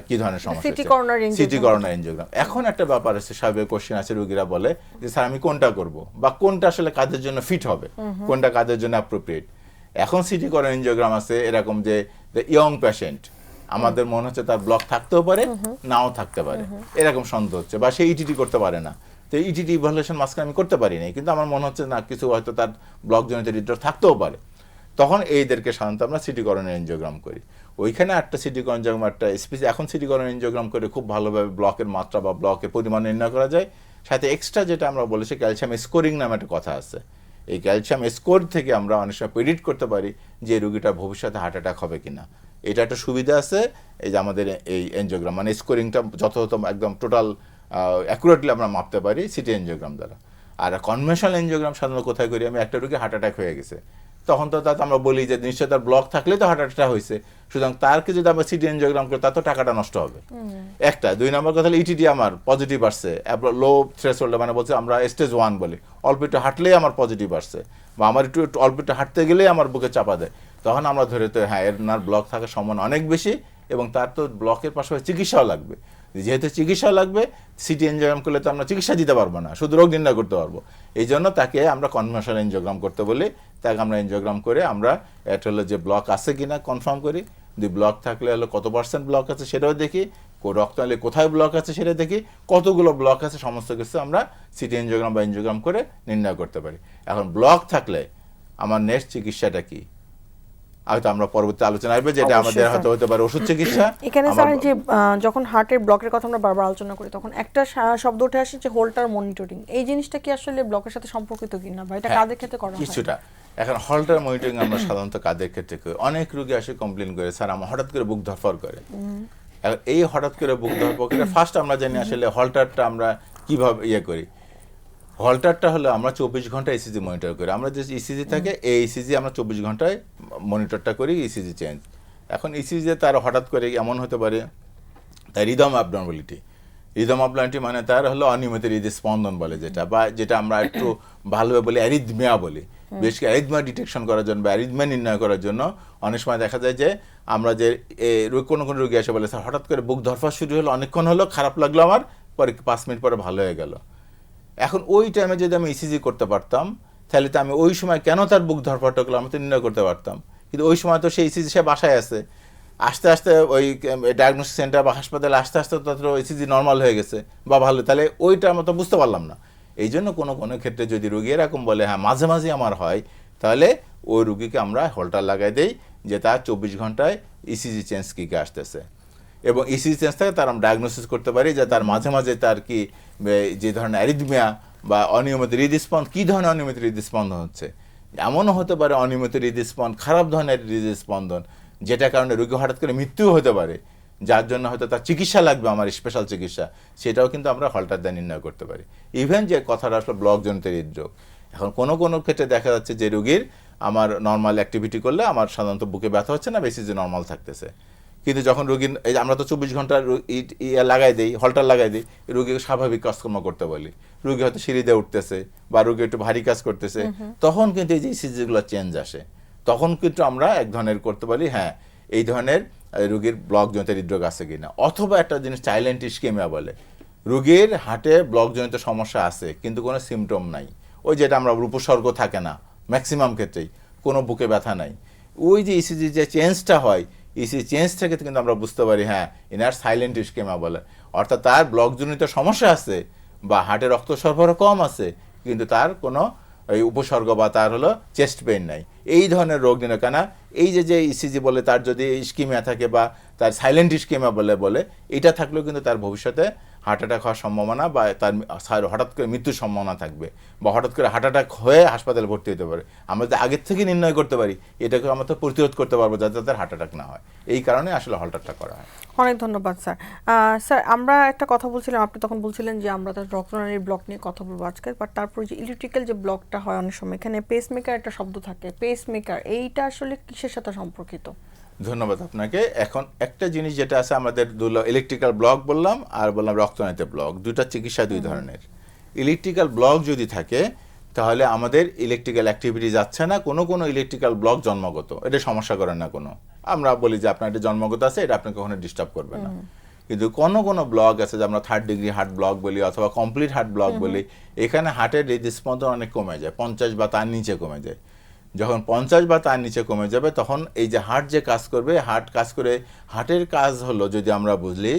কি ধরনের সমস্যা city coronary city coronary angiogram. এখন একটা ব্যাপার আছে, স্বাভাবিক কোশ্চেন আছে, রোগীরা বলে যে স্যার আমি কোনটা করব, বা কোনটা আসলে কাজের জন্য ফিট হবে, কোনটা কাজের জন্য অ্যাপ্রোপ্রিয়েট। এখন সিটি করোনারি এনজিওগ্রাম আছে এরকম যে ইয়ং পেশেন্ট, আমাদের মনে হচ্ছে তার ব্লক থাকতেও পারে, নাও থাকতে পারে, এরকম সন্দেহ হচ্ছে, বা সে ইটিটি করতে পারে না, তো ইটিটি ইভালুয়েশন মাঝখানে আমি করতে পারি নাই, কিন্তু আমার মনে হচ্ছে না কিছু হয়তো তার ব্লক জনিত হৃদরোগ থাকতেও পারে। তখন এইদেরকে সাধারণত আমরা সিটি করোনারি এনজিওগ্রাম করি। ওইখানে একটা সিটি করোনারি এনজিওগ্রাম, একটা এখন সিটি করোনারি এনজিওগ্রাম করে খুব ভালোভাবে ব্লকের মাত্রা বা ব্লকের পরিমাণ নির্ণয় করা যায়। সাথে এক্সট্রা যেটা আমরা বলেছি ক্যালসিয়াম স্কোরিং নামে একটা কথা আছে, এই ক্যালসিয়াম স্কোর থেকে আমরা অনেক সময় প্রেডিক্ট করতে পারি যে রোগীটার ভবিষ্যতে হার্ট অ্যাটাক হবে কিনা। এটা একটা সুবিধা আছে এই যে আমাদের এই এনজিওগ্রাম, মানে স্কোরিংটা যথাযথ একদম টোটাল অ্যাকুরেটলি আমরা মাপতে পারি সিটি এনজিওগ্রাম দ্বারা। আর কনভেনশনাল এনজিওগ্রাম সাধারণত কোথায় করি, আমি একটা রোগী হার্ট অ্যাটাক হয়ে গেছে, তখন তো তাতে আমরা বলি যে নিশ্চয় তার ব্লক থাকলে তো হার্ট অ্যাটাকটা হয়েছে, সুতরাং তারকে যদি আমরা সিটি এনজিওগ্রাম করি তার তো টাকাটা নষ্ট হবে। একটা, দুই নম্বর কথা হলো ইটিডি আমার পজিটিভ আসছে, লো থ্রেশহোল্ড, মানে বলছে আমরা স্টেজ 1 বলি, অল্প একটু হাঁটলেই আমার পজিটিভ আসছে, বা আমার একটু অল্প একটু হাঁটতে গেলেই আমার বুকে চাপা দেয়, তখন আমরা ধরে তো হ্যাঁ এর নার ব্লক থাকার সম্ভাবনা অনেক বেশি, এবং তার তো ব্লকের পাশাপাশি চিকিৎসাও লাগবে। যেহেতু চিকিৎসা লাগবে, সিটি এনজিওগ্রাম করলে তো আমরা চিকিৎসা দিতে পারবো না, শুধু রোগ নির্ণয় করতে পারবো। এই জন্য তাকে আমরা কনভেনশনাল এনজিওগ্রাম করতে বলি, তাকে আমরা এনজিওগ্রাম করে আমরা এটা হলো যে ব্লক আছে কিনা কনফার্ম করি, যদি ব্লক থাকলে হলো কত % ব্লক আছে সেটাও দেখি, রক্ত নালী কোথায় ব্লক আছে সেটা দেখি, কতগুলো ব্লক আছে সমস্ত কিছু আমরা সিটি এনজিওগ্রাম বা এনজিওগ্রাম করে নির্ণয় করতে পারি। এখন ব্লক থাকলে আমার নেক্সট চিকিৎসাটা কি, হয়তো আমরা পরবর্তী আলোচনা আসবে, যেটা আমাদের হয়তো হতে পারে ওষুধ চিকিৎসা। এখানে স্যার যে যখন হার্টের ব্লকের কথা আমরা বারবার আলোচনা করি তখন একটা শব্দ উঠে আসে যে হোল্টার মনিটরিং, এই জিনিসটা কি আসলে ব্লকের সাথে সম্পর্কিত কিনা, বা এটা কাদের ক্ষেত্রে করা হয়? কিছুটা। এখন হল্টার মনিটরিং আমরা সাধারণত কাদের ক্ষেত্রে করি, অনেক রোগী আসে কমপ্লেন করে স্যার আমার হঠাৎ করে বুক ধরফর করে। এখন এই হঠাৎ করে বুক ধরফর করে ফার্স্ট আমরা জানি আসলে হল্টারটা আমরা কিভাবে করি। হল্টারটা হলো আমরা 24 ঘন্টা ইসিজি মনিটর করি, আমরা যে ইসিজি থাকে এই ইসিজি আমরা 24 ঘন্টায় মনিটরটা করি, ইসিজি চেঞ্জ। এখন ইসিজিতে তার হঠাৎ করে এমন হতে পারে তার রিদম অ্যাবনর্মালিটি, রিদম অ্যাবনর্মালিটি মানে তার হলো অনিয়মিত হৃদস্পন্দন বলে যেটা, বা যেটা আমরা একটু ভালোভাবে বলি অ্যারিথমিয়া বলি। বেশ কিছু অ্যারিথমিয়া ডিটেকশন করার জন্য বা অ্যারিথমিয়া নির্ণয় করার জন্য অনেক সময় দেখা যায় যে আমরা যে কোনো কোনো রোগী এসে বলে স্যার হঠাৎ করে বুক ধরফর শুরু হলো, অনেকক্ষণ হলো, খারাপ লাগলো আমার, পরে 5 মিনিট পরে ভালো হয়ে গেল। এখন ওই টাইমে যদি আমি ইসিজি করতে পারতাম তাহলে তো আমি ওই সময় কেন তার বুক ধরফরটা হলো আমি তো নির্ণয় করতে পারতাম, কিন্তু ওই সময় তো সেই ইসিজি সে বাসায় আছে, আস্তে আস্তে ওই ডায়াগনোস্টিক সেন্টার বা হাসপাতালে আস্তে আস্তে তাদের ইসিজি নর্মাল হয়ে গেছে বা ভালো, তাহলে ওইটা আমরা তো বুঝতে পারলাম না। এই জন্য কোনো কোনো ক্ষেত্রে যদি রুগী এরকম বলে হ্যাঁ মাঝে মাঝে আমার হয়, তাহলে ওই রুগীকে আমরা হোল্টার লাগাই দেই যে তার 24 ঘন্টায় ইসিজি চেঞ্জ কী আসতেছে, এবং ইসিজি চেঞ্জ থেকে তার আমরা ডায়াগনোসিস করতে পারি যে তার মাঝে মাঝে তার কি যে ধরনের অ্যারিথমিয়া বা অনিয়মিত হৃদস্পন্দন, কী ধরনের অনিয়মিত হৃদস্পন্দন হচ্ছে। এমনও হতে পারে অনিয়মিত হৃদস্পন্দন খারাপ ধরনের হৃদস্পন্দন, যেটার কারণে রোগী হঠাৎ করে মৃত্যুও হতে পারে, যার জন্য হয়তো তার চিকিৎসা লাগবে, আমার স্পেশাল চিকিৎসা, সেটাও কিন্তু আমরা হল্টার দিয়ে নির্ণয় করতে পারি। ইভেন যে কথাটা আসলে ব্লক জনিত হৃদরোগ, এখন কোনো কোনো ক্ষেত্রে দেখা যাচ্ছে যে রোগীর আমার নর্মাল অ্যাক্টিভিটি করলে আমার সাধারণত বুকে ব্যথা হচ্ছে না, বেশি যে নর্মাল থাকতেছে, কিন্তু যখন রোগী এই আমরা তো 24 ঘন্টা লাগাই দিই, হল্টার লাগাই দিই, রোগীকে স্বাভাবিক কাজকর্ম করতে বলি, রোগী হয়তো সিঁড়ি দিয়ে উঠতেছে বা রোগী একটু ভারী কাজ করতেছে, তখন কিন্তু এই যে ইসিজিগুলো চেঞ্জ আসে, তখন কিন্তু আমরা এক ধরনের করতে পারি হ্যাঁ এই ধরনের রোগীর ব্লক জনিত হৃদরোগ আছে কিনা। অথবা একটা জিনিস সাইলেন্ট ইসকেমিয়া বলে, রোগীর হার্টে ব্লক জনিত সমস্যা আছে কিন্তু কোনো সিমটম নাই, ওই যেটা আমরা উপসর্গ থাকে না ম্যাক্সিমাম ক্ষেত্রেই, কোনো বুকে ব্যথা নাই, ওই যে ইসিজি যে চেঞ্জটা হয়, ইসিজি চেঞ্জ থেকে কিন্তু আমরা বুঝতে পারি হ্যাঁ এনার সাইলেন্ট ইসকেমিয়া বলে, অর্থাৎ তার ব্লকজনিত সমস্যা আছে বা হার্টে রক্ত সরবরাহ কম আছে কিন্তু তার কোনো এই উপসর্গ বা তার হলো চেস্ট পেইন নাই, এই ধরনের রোগ নির্ণয়। কেন এই যে ইসিজি বলে তার যদি ইসকেমিয়া থাকে বা তার সাইলেন্ট ইসকেমিয়া বলে এটা থাকলেও কিন্তু তার ভবিষ্যতে হার্ট অ্যাটাক হওয়ার সম্ভাবনা বা তার হঠাৎ করে মৃত্যুর সম্ভাবনা থাকবে, বা হঠাৎ করে হার্ট অ্যাটাক হয়ে হাসপাতালে ভর্তি হতে পারে। আমরা যদি আগের থেকে নির্ণয় করতে পারি এটাকে আমরা তো প্রতিরোধ করতে পারবো যাতে তাদের হার্ট অ্যাটাক না হয়, এই কারণে আসলে হল্টারটা করা হয়। অনেক ধন্যবাদ স্যার। স্যার আমরা একটা কথা বলছিলাম, আপনি তখন বলছিলেন যে আমরা তার রক্তনালীর ব্লক নিয়ে কথা বলবো আজকে, বাট তারপর যে ইলেকট্রিক্যাল যে ব্লকটা হয় অনেক সময় এখানে পেসমেকার একটা শব্দ থাকে, পেসমেকার এইটা আসলে কিসের সাথে সম্পর্কিত? ধন্যবাদ আপনাকে। এখন একটা জিনিস যেটা আছে আমাদের ইলেকট্রিক্যাল ব্লক বললাম আর বললাম রক্তনালীতে ব্লক, দুটা চিকিৎসা দুই ধরনের। ইলেকট্রিক্যাল ব্লক যদি থাকে তাহলে আমাদের ইলেকট্রিক্যাল অ্যাক্টিভিটি যাচ্ছে না, কোনো ইলেকট্রিক্যাল ব্লক জন্মগত, এটা সমস্যা করে না কোনো। আমরা বলি যে আপনার এটা জন্মগত আছে, এটা আপনাকে কখনো ডিস্টার্ব করবে না। কিন্তু কোনো ব্লক আছে যে আমরা 3rd ডিগ্রি হার্ট ব্লক বলি অথবা কমপ্লিট হার্ট ব্লক বলি, এখানে হার্টের হৃদস্পন্দন অনেক কমে যায়, 50 বা তার নিচে কমে যায়। যখন 50 বা তার নিচে কমে যাবে তখন এই যে হার্ট যে কাজ করবে, হার্ট কাজ করে, হার্টের কাজ হলো যদি আমরা বুঝলি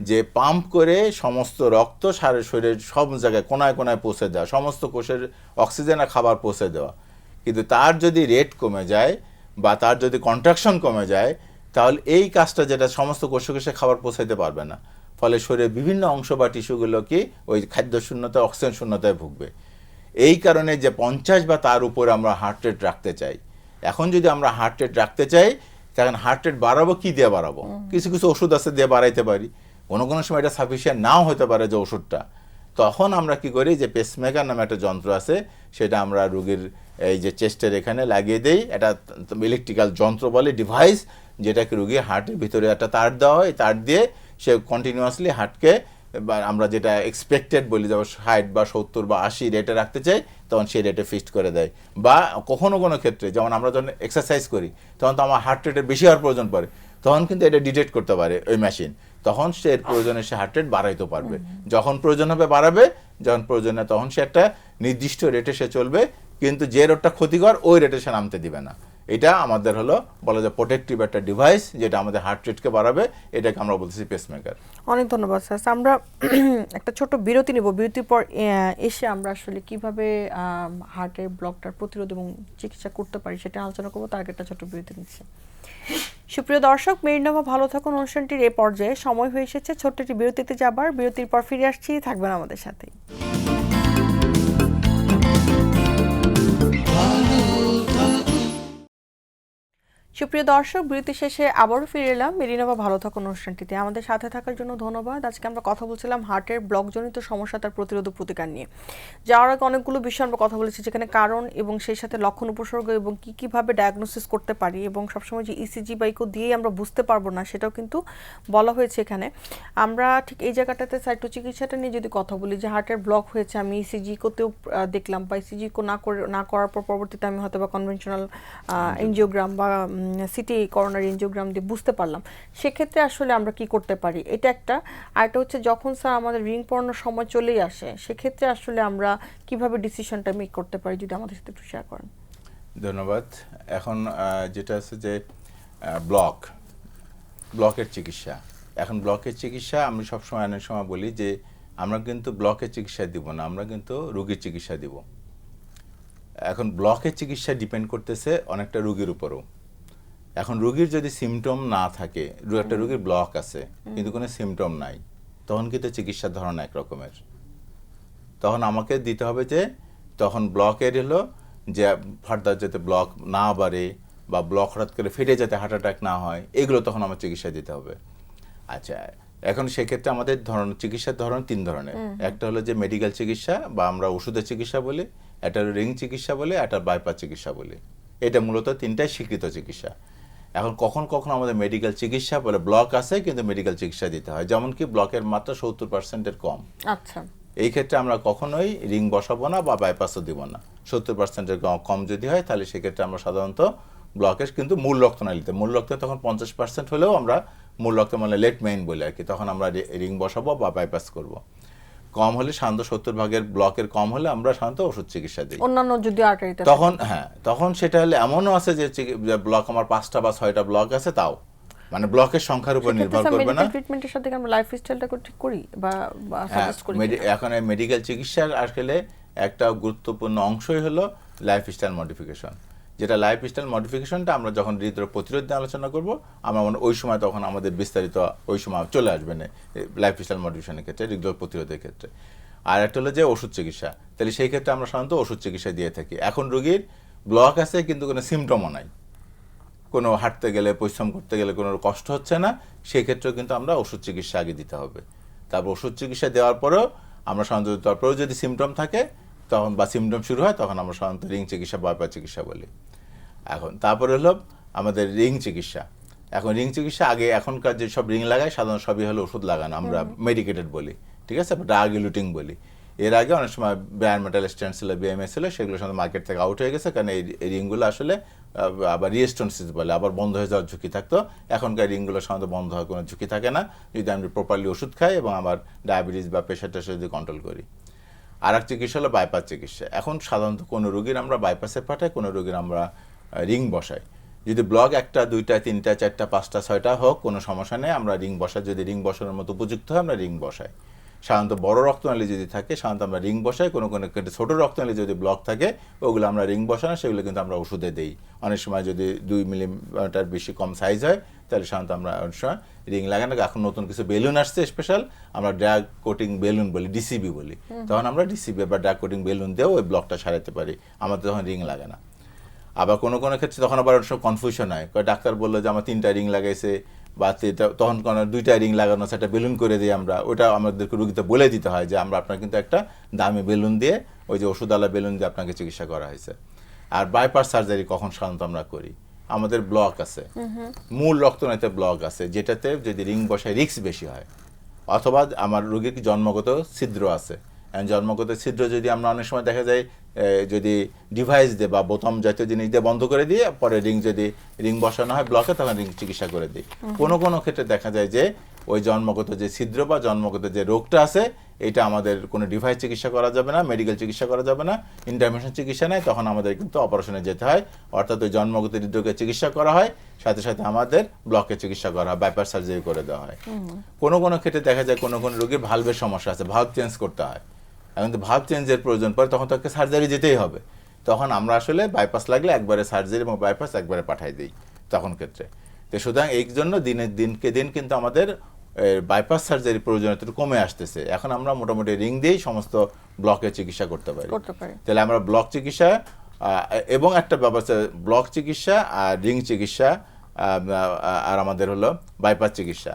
যে পাম্প করে সমস্ত রক্ত শরীরের সব জায়গায় কোনায় কোনায় পৌঁছে দেওয়া, সমস্ত কোষের অক্সিজেন আর খাবার পৌঁছে দেওয়া। কিন্তু তার যদি রেট কমে যায় বা তার যদি কন্ট্রাকশন কমে যায় তাহলে এই কাজটা যেটা সমস্ত কোষে কোষে খাবার পৌঁছাইতে পারবে না, ফলে শরীরের বিভিন্ন অংশ বা টিস্যুগুলো কি ওই খাদ্য শূন্যতা, অক্সিজেন শূন্যতায় ভুগবে। এই কারণে যে 50 বা তার উপর আমরা হার্ট রেট রাখতে চাই। এখন যদি আমরা হার্ট রেট রাখতে চাই তখন হার্ট রেট বাড়াবো কি দিয়ে বাড়াবো? কিছু ওষুধ আছে দিয়ে বাড়াইতে পারি, কোনো সময় এটা সাফিসিয়েন্ট নাও হতে পারে যে ওষুধটা। তখন আমরা কি করি যে পেসমেকার নামে একটা যন্ত্র আছে, সেটা আমরা রোগীর এই যে চেস্টের এখানে লাগিয়ে দেই। এটা ইলেকট্রিক্যাল যন্ত্র বলে, ডিভাইস, যেটাকে রোগীর হার্টের ভিতরে একটা তার দেওয়া হয়, তার দিয়ে সে কন্টিনিউয়াসলি হার্টকে, বা আমরা যেটা এক্সপেক্টেড বলি যেমন 60 বা 70 বা 80 রেটে রাখতে চাই, তখন সেই রেটে ফিক্সড করে দেয়। বা কোনো ক্ষেত্রে যেমন আমরা যখন এক্সারসাইজ করি তখন তো আমার হার্ট রেটের বেশি হওয়ার প্রয়োজন পড়ে, তখন কিন্তু এটা ডিটেক্ট করতে পারে ওই মেশিন, তখন সে এর প্রয়োজনে সে হার্ট রেট বাড়াইতে পারবে। যখন প্রয়োজন হবে বাড়াবে, যখন প্রয়োজন হয় তখন সে একটা নির্দিষ্ট রেটে সে চলবে, কিন্তু যে রেটটা ক্ষতিকর ওই রেটে সে নামতে দিবে না। এটা আমাদের হলো বলা যায় প্রোটেক্টিভ একটা ডিভাইস, যেটা আমাদের হার্ট রেটকে বাড়াবে, এটাকে আমরা বলতেছি পেসমেকার। অনেক ধন্যবাদ স্যার। আমরা একটা ছোট বিরতি নেব, বিরতির পর এসে আমরা আসলে কিভাবে হার্টের ব্লকটার প্রতিরোধ এবং চিকিৎসা করতে পারি সেটা আলোচনা করবো। তার আগে একটা ছোট বিরতি নিচ্ছি। সুপ্রিয় দর্শক, মেরিনোভা ভালো থাকুন অনুষ্ঠানটির এ পর্যায়ে সময় হয়ে এসেছে ছোট্ট একটি বিরতিতে যাবার। বিরতির পর ফিরে আসছি, থাকবেন আমাদের সাথেই। সুপ্রিয় দর্শক, বিরতি শেষে আবারও ফিরে এলাম মেরিনোভা ভালো থাকুন অনুষ্ঠানটিতে। আমাদের সাথে থাকার জন্য ধন্যবাদ। আজকে আমরা কথা বলছিলাম হার্টের ব্লকজনিত সমস্যা, তার প্রতিরোধ প্রতিকার নিয়ে। যাওয়ার আগে অনেকগুলো বিষয় আমরা কথা বলেছি, যেখানে কারণ এবং সেই সাথে লক্ষণ উপসর্গ এবং কীভাবে ডায়াগনোসিস করতে পারি, এবং সবসময় যে ইসিজি বা ইকো দিয়েই আমরা বুঝতে পারবো না সেটাও কিন্তু বলা হয়েছে এখানে। আমরা ঠিক এই জায়গাটাতে সাইটো চিকিৎসাটা নিয়ে যদি কথা বলি, যে হার্টের ব্লক হয়েছে, আমি ইসিজি ইকোতেও দেখলাম, বা ইসিজি ইকো না করার পর পরবর্তীতে আমি হয়তো বা কনভেনশনাল এনজিওগ্রাম বা সিটি করোনারি এনজিওগ্রাম দিয়ে বুঝতে পারলাম, সেক্ষেত্রে আসলে আমরা কি করতে পারি, এটা একটা। আর এটা হচ্ছে যখন স্যার আমাদের রিং পড়ানোর সময় চলেই আসে, সেক্ষেত্রে আসলে আমরা কিভাবে ডিসিশনটা মেক করতে পারি, যদি আমাদের সাথে একটু শেয়ার করেন। ধন্যবাদ। এখন যেটা আছে যে ব্লকের চিকিৎসা, এখন ব্লকের চিকিৎসা আমি সবসময় অনেক সময় বলি যে আমরা কিন্তু ব্লকের চিকিৎসা দিব না, আমরা কিন্তু রোগীর চিকিৎসা দিব। এখন ব্লকের চিকিৎসা ডিপেন্ড করতেছে অনেকটা রোগীর উপরও। এখন রোগীর যদি সিমটম না থাকে, একটা রোগীর ব্লক আছে কিন্তু কোনো সিমটম নাই, তখন কিন্তু চিকিৎসার ধরন একরকমের। তখন আমাকে দিতে হবে যে তখন ব্লকের হলো যে ফার্দার যাতে ব্লক না বাড়ে বা ব্লক হঠাৎ করে ফেটে যাতে হার্ট অ্যাটাক না হয়, এগুলো তখন আমার চিকিৎসা দিতে হবে। আচ্ছা, এখন সেক্ষেত্রে আমাদের চিকিৎসার ধরন 3 ধরনের। একটা হলো যে মেডিকেল চিকিৎসা বা আমরা ওষুধের চিকিৎসা বলি, একটা রিং চিকিৎসা বলে, একটা বাইপাস চিকিৎসা বলি। এটা মূলত 3টাই স্বীকৃত চিকিৎসা। এখন কখন আমাদের মেডিকেল চিকিৎসা বলে ব্লক আছে কিন্তু মেডিকেল চিকিৎসা দিতে হয়, যেমন কি ব্লকের মাত্রা 70%-এর কম। আচ্ছা, এই ক্ষেত্রে আমরা কখনোই রিং বসাবো না বা বাইপাসও দিব না। 70%-এর কম যদি হয় তাহলে সেক্ষেত্রে আমরা সাধারণত ব্লকের কিন্তু মূল রক্তনালীতে তখন 50% হলেও আমরা মূল রক্ত মানে লেট মেইন বলে আর কি, তখন আমরা রিং বসাবো বা বাইপাস করব। কম হলে সাধারণত 70% ব্লকের কম হলে আমরা সাধারণত ওষুধ চিকিৎসা দিই। অন্যান্য যদি আর্টারিতে তখন সেটা হলে এমনও আছে যে ব্লক আমার 5টা বা 6টা ব্লক আছে, তাও মানে ব্লকের সংখ্যার উপর নির্ভর করবে না। ট্রিটমেন্টের সাথে আমরা লাইফস্টাইলটা ঠিক করি বা সাজেস্ট করি। এখন মেডিকেল চিকিৎসার আসলে একটা গুরুত্বপূর্ণ অংশই হলো লাইফস্টাইল মডিফিকেশন, যেটা লাইফস্টাইল মডিফিকেশনটা আমরা যখন হৃদরোগ প্রতিরোধ নিয়ে আলোচনা করব, আমরা ওই সময় তখন আমাদের বিস্তারিত ওই সময় চলে আসবে না লাইফস্টাইল মডিফিকেশনের ক্ষেত্রে, হৃদরোগ প্রতিরোধের ক্ষেত্রে। আর একটা হলো যে ওষুধ চিকিৎসা, তাহলে সেই ক্ষেত্রে আমরা সাধারণত ওষুধ চিকিৎসা দিয়ে থাকি। এখন রোগীর ব্লক আছে কিন্তু কোনো সিমটমও নাই, কোনো হাঁটতে গেলে পরিশ্রম করতে গেলে কোনো কষ্ট হচ্ছে না, সেই ক্ষেত্রেও কিন্তু আমরা ওষুধ চিকিৎসা আগে দিতে হবে। তারপর ওষুধ চিকিৎসা দেওয়ার পরেও আমরা সাধারণত তারপরেও যদি সিমটম থাকে তখন বা সিমটম শুরু হয় তখন আমরা সাধারণত রিং চিকিৎসা বা বাইপাস চিকিৎসা বলি। এখন তারপরে হলো আমাদের রিং চিকিৎসা। এখন রিং চিকিৎসা আগে এখনকার যে সব রিং লাগায় সাধারণত সবই হলো ওষুধ লাগানো, আমরা মেডিকেটেড বলি, ঠিক আছে, ড্রাগ ইলুটিং বলি। এর আগে অনেক সময় বেয়ার মেটাল স্ট্যান্ড ছিল, বিএমএস ছিল, সেগুলো সাধারণত মার্কেট থেকে আউট হয়ে গেছে, কারণ এই রিংগুলো আসলে আবার রিস্টোনসিস বলে, আবার বন্ধ হয়ে যাওয়ার ঝুঁকি থাকতো। এখনকার রিংগুলো সাধারণত বন্ধ হওয়ার কোনো ঝুঁকি থাকে না যদি আমি প্রপারলি ওষুধ খাই এবং আমার ডায়াবেটিস বা প্রেশার টেশার যদি কন্ট্রোল করি। আর এক চিকিৎসা হলো বাইপাস চিকিৎসা। এখন সাধারণত কোনো রোগীর আমরা বাইপাসে পাঠাই, কোনো রোগীর আমরা রিং বসাই। যদি ব্লক 1টা 2টা 3টা 4টা 5টা 6টা হোক, কোনো সমস্যা নেই, আমরা রিং বসাই। যদি রিং বসানোর মতো উপযুক্ত হয় আমরা রিং বসাই। সাধারণত বড় রক্তনালী যদি থাকে সাধারণত আমরা রিং বসাই। কোনো কোনো ক্ষেত্রে ছোটো রক্তনালী যদি ব্লক থাকে ওগুলো আমরা রিং বসানো, সেগুলো কিন্তু আমরা ওষুধে দিই। অনেক সময় যদি 2 মিলিমিটার বেশি কম সাইজ হয় তাহলে সাধারণত আমরা অনেক সময় রিং লাগানো। এখন নতুন কিছু বেলুন আসছে স্পেশাল, আমরা ড্রাগ কোটিং বেলুন বলি, ডিসিবি বলি, তখন আমরা ডিসিবি বা ড্রাগ কোটিং বেলুন দিয়েও ওই ব্লকটা সারাতে পারি, আমাদের তখন রিং লাগে না। আবার কোনো কোনো ক্ষেত্রে তখন আবার সব কনফিউশন হয়, ডাক্তার বললো যে আমার 3টা রিং লাগাইছে বা তখন কোনো 2টা রিং লাগানো, সেটা বেলুন করে দিই আমরা। ওটা আমাদেরকে রুগীতে বলে দিতে হয় যে আমরা আপনার কিন্তু একটা দামি বেলুন দিয়ে, ওই যে ওষুধওয়ালা বেলুন দিয়ে আপনাকে চিকিৎসা করা হয়েছে। আর বাইপাস সার্জারি কখন সাধারণত আমরা করি, আমাদের ব্লক আছে, মূল রক্তনালীতে ব্লক আছে, যেটাতে যদি রিং বসায় রিস্ক বেশি হয়, অথবা আমার রোগীর জন্মগত ছিদ্র আছে। জন্মগত ছিদ্র যদি আমরা অনেক সময় দেখা যায় যদি ডিভাইস দিয়ে বা বোতাম জাতীয় জিনিস দিয়ে বন্ধ করে দিয়ে পরে যদি রিং বসানো হয় ব্লকে, তখন রিং চিকিৎসা করে দিই। কোনো কোনো ক্ষেত্রে দেখা যায় যে ওই জন্মগত যে ছিদ্র বা জন্মগত যে রোগটা আছে এটা আমাদের কোনো ডিভাইস চিকিৎসা করা যাবে না, মেডিকেল চিকিৎসা করা যাবে না, ইন্টারভেনশন চিকিৎসা নেই, তখন আমাদের কিন্তু অপারেশনে যেতে হয়। অর্থাৎ ওই জন্মগত হৃদরোগের চিকিৎসা করা হয়, সাথে সাথে আমাদের ব্লকের চিকিৎসা করা হয়, বাইপাস সার্জারি করে দেওয়া হয়। কোনো কোনো ক্ষেত্রে দেখা যায় কোনো কোনো রোগীর ভালভের সমস্যা আছে, ভালভ চেঞ্জ করতে হয়, এখন তো ভালভ চেঞ্জের প্রয়োজন পড়ে, তখন তাকে সার্জারি যেতেই হবে। তখন আমরা আসলে বাইপাস লাগলে একবারে সার্জারি এবং বাইপাস একবারে পাঠাই দিই তখন ক্ষেত্রে। তো সুতরাং এই জন্য দিনকে দিন কিন্তু আমাদের বাইপাস সার্জারি প্রয়োজনীয়তা কমে আসতেছে। এখন আমরা মোটামুটি রিং দিয়েই সমস্ত ব্লকের চিকিৎসা করতে পারি। তাহলে আমরা ব্লক চিকিৎসা এবং একটা ব্যবস্থা, ব্লক চিকিৎসা আর রিং চিকিৎসা আর আমাদের হলো বাইপাস চিকিৎসা,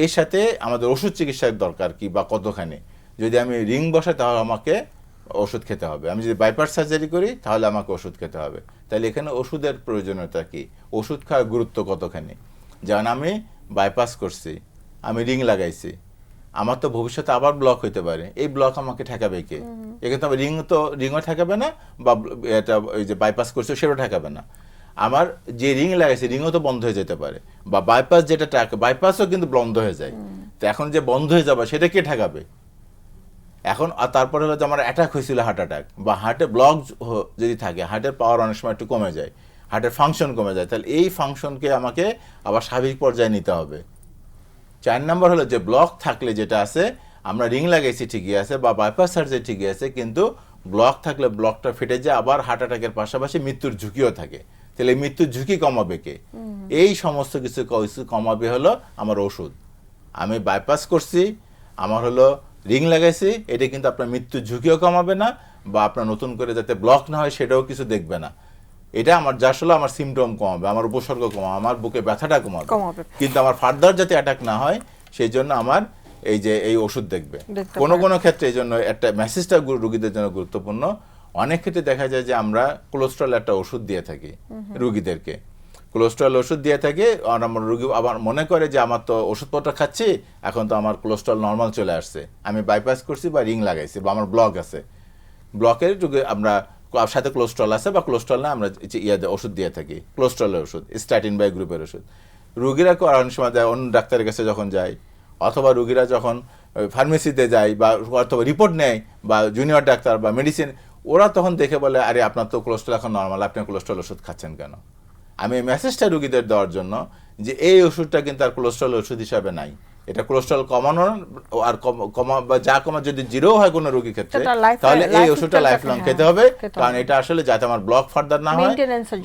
এর সাথে আমাদের ওষুধ চিকিৎসার দরকার কি বা কতখানি। যদি আমি রিং বসাই তাহলে আমাকে ওষুধ খেতে হবে, আমি যদি বাইপাস সার্জারি করি তাহলে আমাকে ওষুধ খেতে হবে। তাহলে এখানে ওষুধের প্রয়োজনীয়তা কি, ওষুধ খাওয়ার গুরুত্ব কতখানি। যেমন আমি বাইপাস করছি, আমি রিং লাগাইছি, আমার তো ভবিষ্যতে আবার ব্লক হইতে পারে, এই ব্লক আমাকে ঠেকাবে কে? এখানে তো রিংও ঠেকাবে না, বা এটা ওই যে বাইপাস করছে সেটাও ঠেকাবে না। আমার যে রিং লাগাইছে রিংও তো বন্ধ হয়ে যেতে পারে, বা বাইপাস যেটা বাইপাসও কিন্তু বন্ধ হয়ে যায়। তো এখন যে বন্ধ হয়ে যাবে সেটা কে ঠেকাবে? এখন তারপরে হলো যে আমার অ্যাটাক হয়েছিল, হার্ট অ্যাটাক বা হার্টে ব্লক যদি থাকে, হার্টের পাওয়ার অনেক সময় একটু কমে যায়, হার্টের ফাংশন কমে যায়, তাহলে এই ফাংশনকে আমাকে আবার স্বাভাবিক পর্যায়ে নিতে হবে। 4 নম্বর হলো যে ব্লক থাকলে যেটা আছে, আমরা রিং লাগাইছি ঠিকই আছে বা বাইপাস সার্জারি ঠিকই আছে, কিন্তু ব্লক থাকলে ব্লকটা ফেটে যায়, আবার হার্ট অ্যাটাকের পাশাপাশি মৃত্যুর ঝুঁকিও থাকে। তাহলে মৃত্যুর ঝুঁকি কমাবে কে? এই সমস্ত কিছু কমাবে হলো আমার ওষুধ। আমি বাইপাস করছি, আমার হলো রিং লাগাইছি, এটা কিন্তু আপনার মৃত্যুর ঝুঁকিও কমাবে না, বা আপনার নতুন করে যাতে ব্লক না হয় সেটাও কিছু দেখবে না। এটা আমার যা আসলে আমার সিমটম কমাবে, আমার উপসর্গ কমাবে, আমার বুকে ব্যথাটা কমাবে, কিন্তু আমার ফার্দার যাতে অ্যাটাক না হয় সেই জন্য আমার এই ওষুধ দেখবে। কোনো কোনো ক্ষেত্রে এই জন্য একটা মেসেজটা রোগীদের জন্য গুরুত্বপূর্ণ। অনেক ক্ষেত্রে দেখা যায় যে আমরা কোলেস্ট্রল একটা ওষুধ দিয়ে থাকি রোগীদেরকে, কোলেস্ট্রল ওষুধ দিয়ে থাকে, আর আমার রোগী আবার মনে করে যে আমার তো ওষুধপত্র খাচ্ছি, এখন তো আমার কোলেস্ট্রল নর্মাল চলে আসছে, আমি বাইপাস করছি বা রিং লাগাইছি বা আমার ব্লক আছে, ব্লকের রোগী আমরা সাথে কোলেস্ট্রল আছে বা কোলেস্ট্রল না, আমরা ওষুধ দিয়ে থাকি, কোলেস্ট্রলের ওষুধ, স্ট্যাটিন বাই গ্রুপের ওষুধ। রোগীরা অনেক সময় যায় অন্য ডাক্তারের কাছে যখন যায়, অথবা রোগীরা যখন ফার্মেসিতে যায় বা অথবা রিপোর্ট নেয় বা জুনিয়র ডাক্তার বা মেডিসিন, ওরা তখন দেখে বলে আরে আপনার তো কোলেস্ট্রল এখন নর্মাল, আপনি কোলেস্ট্রল ওষুধ খাচ্ছেন কেন? আমি এই মেসেজটা রোগীদের দেওয়ার জন্য যে এই ওষুধটা কিন্তু আর কোলেস্ট্রল ওষুধ হিসাবে নাই, এটা কোলেস্ট্রল কমানোর আর কমা বা যা কমা যদি জিরো হয় কোনো রোগীর ক্ষেত্রে, তাহলে এই ওষুধটা লাইফ লং খেতে হবে, কারণ এটা আসলে যাতে আমার ব্লক ফার্দার না হয়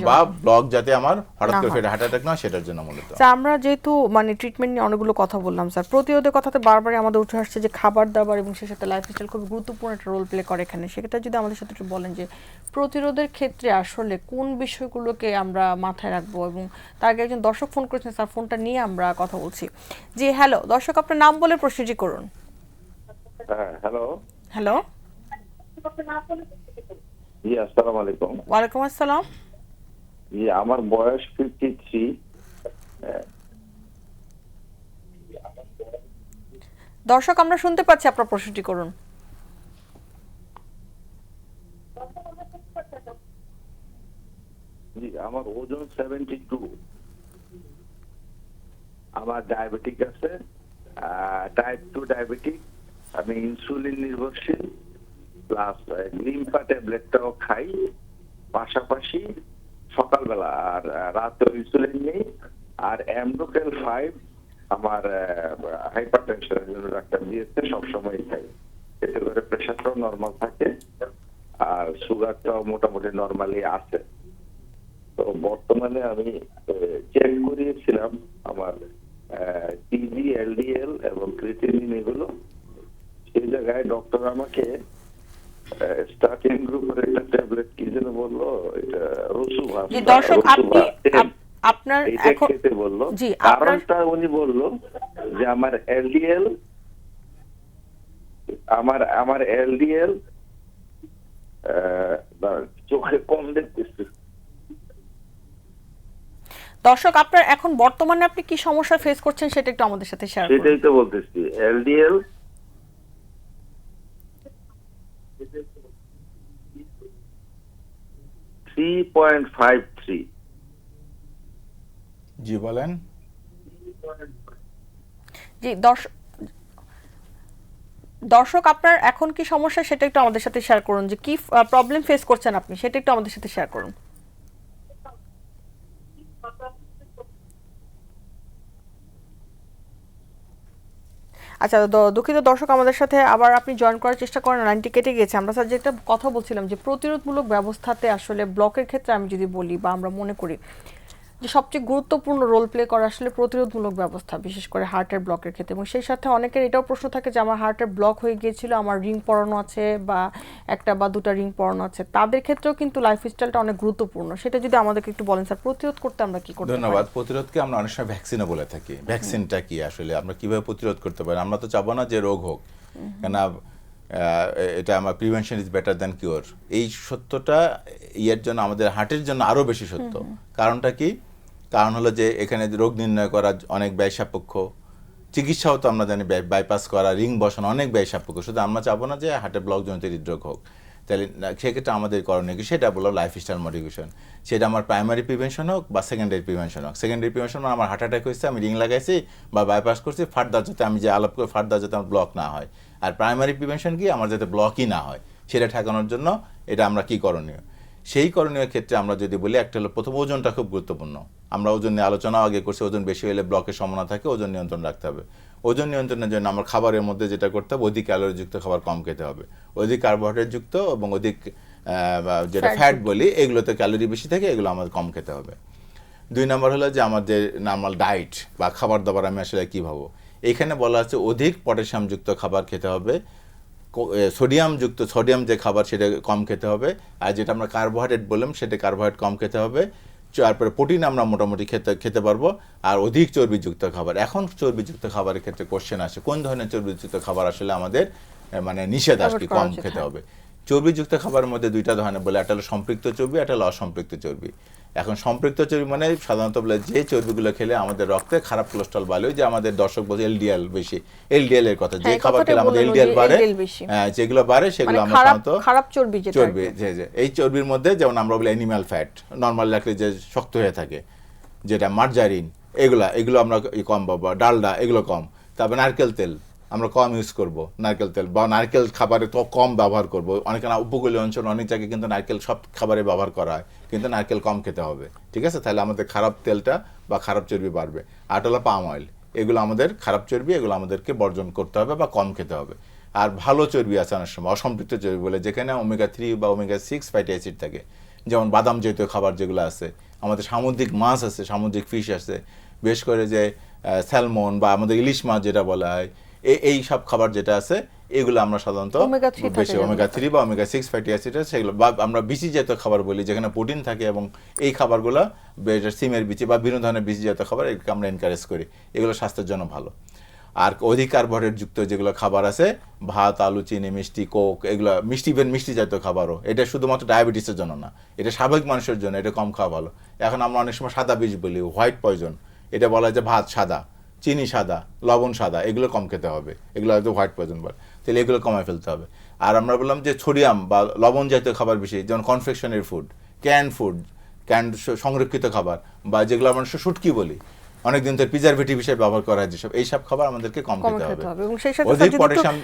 বা ব্লক যাতে আমার হঠাৎ করে ফেটে হার্ট অ্যাটাক না হয় সেটার জন্য মূলত। আমরা যেহেতু মানে ট্রিটমেন্ট নিয়ে অনেকগুলো কথা বললাম স্যার, প্রতিরোধের কথাতে বারবারই আমাদের উঠে আসছে যে খাবার দাবার এবং সেই সাথে লাইফস্টাইল খুব গুরুত্বপূর্ণ একটা রোল প্লে করে এখানে। সেক্ষেত্রে যদি আমাদের সাথে একটু বলেন যে প্রতিরোধের ক্ষেত্রে আসলে কোন বিষয়গুলোকে আমরা মাথায় রাখবো, এবং তার আগে একজন দর্শক ফোন করেছেন স্যার, ফোনটা নিয়ে আমরা কথা বলছি। জি হ্যালো দর্শক, আপনার নাম বলে প্রশ্নটি করুন। হ্যালো হ্যালো, জি আসসালামু আলাইকুম। ওয়ালাইকুম আসসালাম। জি আমার বয়স 53, দর্শক আমরা শুনতে পাচ্ছি, আপনার প্রশ্নটি করুন। জি, আমার ওজন 72, আমার ডায়াবেটিক আছে, টাইপ 2 ডায়াবেটিক, আমি ইনসুলিন নির্ভরশীল, প্লাস লিম্ফা ট্যাবলেটটাও খাই, পাশাপাশি সকালবেলা আর রাতে ইনসুলিন নেই, আর অ্যামডোকেল 5 আমার হাইপার টেনশনের জন্য ডাক্তার দিয়েছে, সবসময় খাই। এতে করে প্রেশারটাও নর্মাল থাকে আর সুগারটাও মোটামুটি নর্মালি আছে। তো বর্তমানে আমি চেক করিয়েছিলাম আমার টিজি, এলডিএল এবং ক্রিয়েটিনিন এগুলো। সেই জায়গায় ডক্টর আমাকে স্টার্টিং গ্রুপের একটা ট্যাবলেট কি যেন বললো, এটা রসুভা, জি দর্শক, আপনি আপনার এটা এখন খেতে বললো। জি আপনার কারণটা উনি বললো যে আমার এলডিএল আমার এলডিএল চোখে কম দেখতেছে। দর্শক, আপনার এখন বর্তমানে আপনি কি সমস্যা ফেস করছেন সেটা একটু আমাদের সাথে শেয়ার করুন। সেটাই তো বলতেছি, এলডিএল 3.53। জি বলেন। জি দর্শক, আপনার এখন কি সমস্যা সেটা একটু আমাদের সাথে শেয়ার করুন, যে কি প্রবলেম ফেস করছেন আপনি সেটা একটু আমাদের সাথে শেয়ার করুন। আচ্ছা, দুঃখিত দর্শক, আমাদের সাথে আবার আপনি জয়েন করার চেষ্টা করেন, লাইনটি কেটে গিয়েছে। আমরা স্যার যে একটা কথা বলছিলাম যে প্রতিরোধমূলক ব্যবস্থাতে আসলে ব্লকের ক্ষেত্রে আমি যদি বলি বা আমরা মনে করি যে সবচেয়ে গুরুত্বপূর্ণ রোল প্লে করে আসলে প্রতিরোধমূলক ব্যবস্থা, বিশেষ করে হার্টের ব্লকের ক্ষেত্রে। এবং সেই সাথে অনেকের এটাও প্রশ্ন থাকে যে আমার হার্টের ব্লক হয়ে গিয়েছিল, আমার রিং পরানো আছে বা একটা বা দুটা রিং পরানো আছে, তাদের ক্ষেত্রেও কিন্তু লাইফস্টাইলটা অনেক গুরুত্বপূর্ণ। সেটা যদি আমাদেরকে একটু বলেন স্যার, প্রতিরোধ করতে আমরা কি করতে পারি? ধন্যবাদ। প্রতিরোধকে আমরা অনেক সময় ভ্যাকসিনও বলে থাকি। ভ্যাকসিনটা কি আসলে, আমরা কিভাবে প্রতিরোধ করতে পারি? আমরা তো চাবো না যে রোগ হোক, কেন এটা আমার prevention is better than cure. এই সত্যটা ইয়ের জন্য, আমাদের হার্টের জন্য আরও বেশি সত্য। কারণটা কি? কারণ হলো যে এখানে রোগ নির্ণয় করা অনেক ব্যয় সাপেক্ষ, চিকিৎসাও তো আমরা জানি বাইপাস করা, রিং বসানো অনেক ব্যয় সাপেক্ষ। শুধু আমরা চাবো না যে হার্টের ব্লক জনিত হৃদরোগ হোক। তাহলে সেক্ষেত্রে আমাদের করণীয় কি? সেটা বললাম, লাইফস্টাইল মডিফিকেশন। সেটা আমার প্রাইমারি প্রিভেনশন হোক বা সেকেন্ডারি প্রিভেনশন হোক। সেকেন্ডারি প্রিভেনশন মানে আমার হার্ট অ্যাটাক হয়েছে, আমি রিং লাগাইছি বা বাইপাস করছি, ফার্দার যাতে আমি যে আলাপ করে ফার্দার যাতে আমার ব্লক না হয়। আর প্রাইমারি প্রিভেনশন কি? আমার যাতে ব্লকই না হয়, সেটা ঠেকানোর জন্য এটা আমরা কি করণীয়? সেই করণীয় ক্ষেত্রে আমরা যদি বলি, একটা হলো প্রথম ওজনটা খুব গুরুত্বপূর্ণ। আমরা ওজন নিয়ে আলোচনাও আগে করছি, ওজন বেশি হলে ব্লকের সম্ভাবনা থাকে, ওজন নিয়ন্ত্রণ রাখতে হবে। ওজন নিয়ন্ত্রণের জন্য আমার খাবারের মধ্যে যেটা করতে হবে, অধিক ক্যালোরিযুক্ত খাবার কম খেতে হবে, অধিক কার্বোহাইড্রেট যুক্ত এবং অধিক যেটা ফ্যাট বলি, এগুলোতে ক্যালোরি বেশি থাকে, এগুলো আমাদের কম খেতে হবে। 2 নম্বর হলো যে আমাদের নর্মাল ডায়েট বা খাবার দাবার আমি আসলে কী ভাবো, এখানে বলা আছে অধিক পটাশিয়ামযুক্ত খাবার খেতে হবে, সোডিয়াম যে খাবার সেটা কম খেতে হবে, আর যেটা আমরা কার্বোহাইড্রেট বললাম সেটা কার্বোহাইড্রেট কম খেতে হবে। তারপরে প্রোটিন আমরা মোটামুটি খেতে পারবো, আর অধিক চর্বিযুক্ত খাবার। এখন চর্বিযুক্ত খাবারের ক্ষেত্রে কোশ্চেন আসে, কোন ধরনের চর্বিযুক্ত খাবার আসলে আমাদের মানে নিষেধ আর কি, কম খেতে হবে। চর্বিযুক্ত খাবারের মধ্যে 2টা ধরনের বলে, একটা হলো সম্পৃক্ত চর্বি, একটা হলো অসম্পৃক্ত চর্বি। এখন সম্পৃক্ত চর্বি মানে সাধারণত বলে যে চর্বিগুলো খেলে আমাদের রক্তে খারাপ কোলেস্ট্রল বাড়ে, যে আমাদের দর্শক বলছে এলডিএল বেশি, এলডিএল এর কথা, যে খাবার খেলে আমাদের এলডিএল বাড়ে, যেগুলো বাড়ে সেগুলো আমরা সাধারণত খারাপ চর্বি, এই চর্বির মধ্যে যেমন আমরা বলি অ্যানিমাল ফ্যাট, নর্মাল রাখলে যে শক্ত হয়ে থাকে, যেটা মার্জারিন, এগুলো আমরা কম পাবো, ডালডা এগুলো কম। তারপর নারকেল তেল আমরা কম ইউজ করব, নারকেল তেল বা নারকেল খাবারে তো কম ব্যবহার করব। অনেক উপকূলীয় অঞ্চল অনেক জায়গায় কিন্তু নারকেল সব খাবারে ব্যবহার করা হয়, কিন্তু নারকেল কম খেতে হবে, ঠিক আছে? তাহলে আমাদের খারাপ তেলটা বা খারাপ চর্বি বাড়বে। আর হলো পাম অয়েল, এগুলো আমাদের খারাপ চর্বি, এগুলো আমাদেরকে বর্জন করতে হবে বা কম খেতে হবে। আর ভালো চর্বি আছে অনেক সময়, অসম্পৃক্ত চর্বি বলে, যেখানে ওমেগা 3 বা ওমেগা 6 ফ্যাটি অ্যাসিড থাকে, যেমন বাদাম জাতীয় খাবার যেগুলো আছে, আমাদের সামুদ্রিক মাছ আছে, সামুদ্রিক ফিশ আছে, বিশেষ করে যে স্যালমন বা আমাদের ইলিশ মাছ যেটা বলা হয়, এই সব খাবার যেটা আছে, এগুলো আমরা সাধারণত বেশি ওমেগা 3 বা ওমেগা 6 ফ্যাটি অ্যাসিড আছে, সেগুলো বা আমরা বিচিজাত খাবার বলি, যেখানে প্রোটিন থাকে, এবং এই খাবারগুলো সিমের বিচি বা বিভিন্ন ধরনের বিচিজাত খাবার, এগুলোকে আমরা এনকারেজ করি, এগুলো স্বাস্থ্যের জন্য ভালো। আর অধিক কার্বোহাইড্রেট যুক্ত যেগুলো খাবার আছে, ভাত, আলু, চিনি, মিষ্টি, কোক, এগুলো মিষ্টি জাতীয় খাবারও, এটা শুধুমাত্র ডায়াবেটিসের জন্য না, এটা স্বাভাবিক মানুষের জন্য এটা কম খাওয়া ভালো। এখন আমরা অনেক সময় সাদা বিষ বলি, হোয়াইট পয়জন, এটা বলা হয় যে ভাত সাদা, চিনি সাদা, লবণ সাদা, এগুলো কম খেতে হবে, এগুলো হয়তো হোয়াইট পয়জন বলে, তাহলে এগুলো কমায় ফেলতে হবে। আর আমরা বললাম যে সোডিয়াম বা লবণ জাতীয় খাবার বেশি, যেমন কনফেকশনের ফুড, ক্যান সংরক্ষিত খাবার, বা যেগুলো আমরা শুটকি বলি, অনেকদিন ধরে প্রিজারভেটিভ হিসেবে ব্যবহার করা হয় যেসব, এইসব খাবার আমাদেরকে কম খেতে হবে। এবং সেই সাথে অধিক পটাশিয়াম,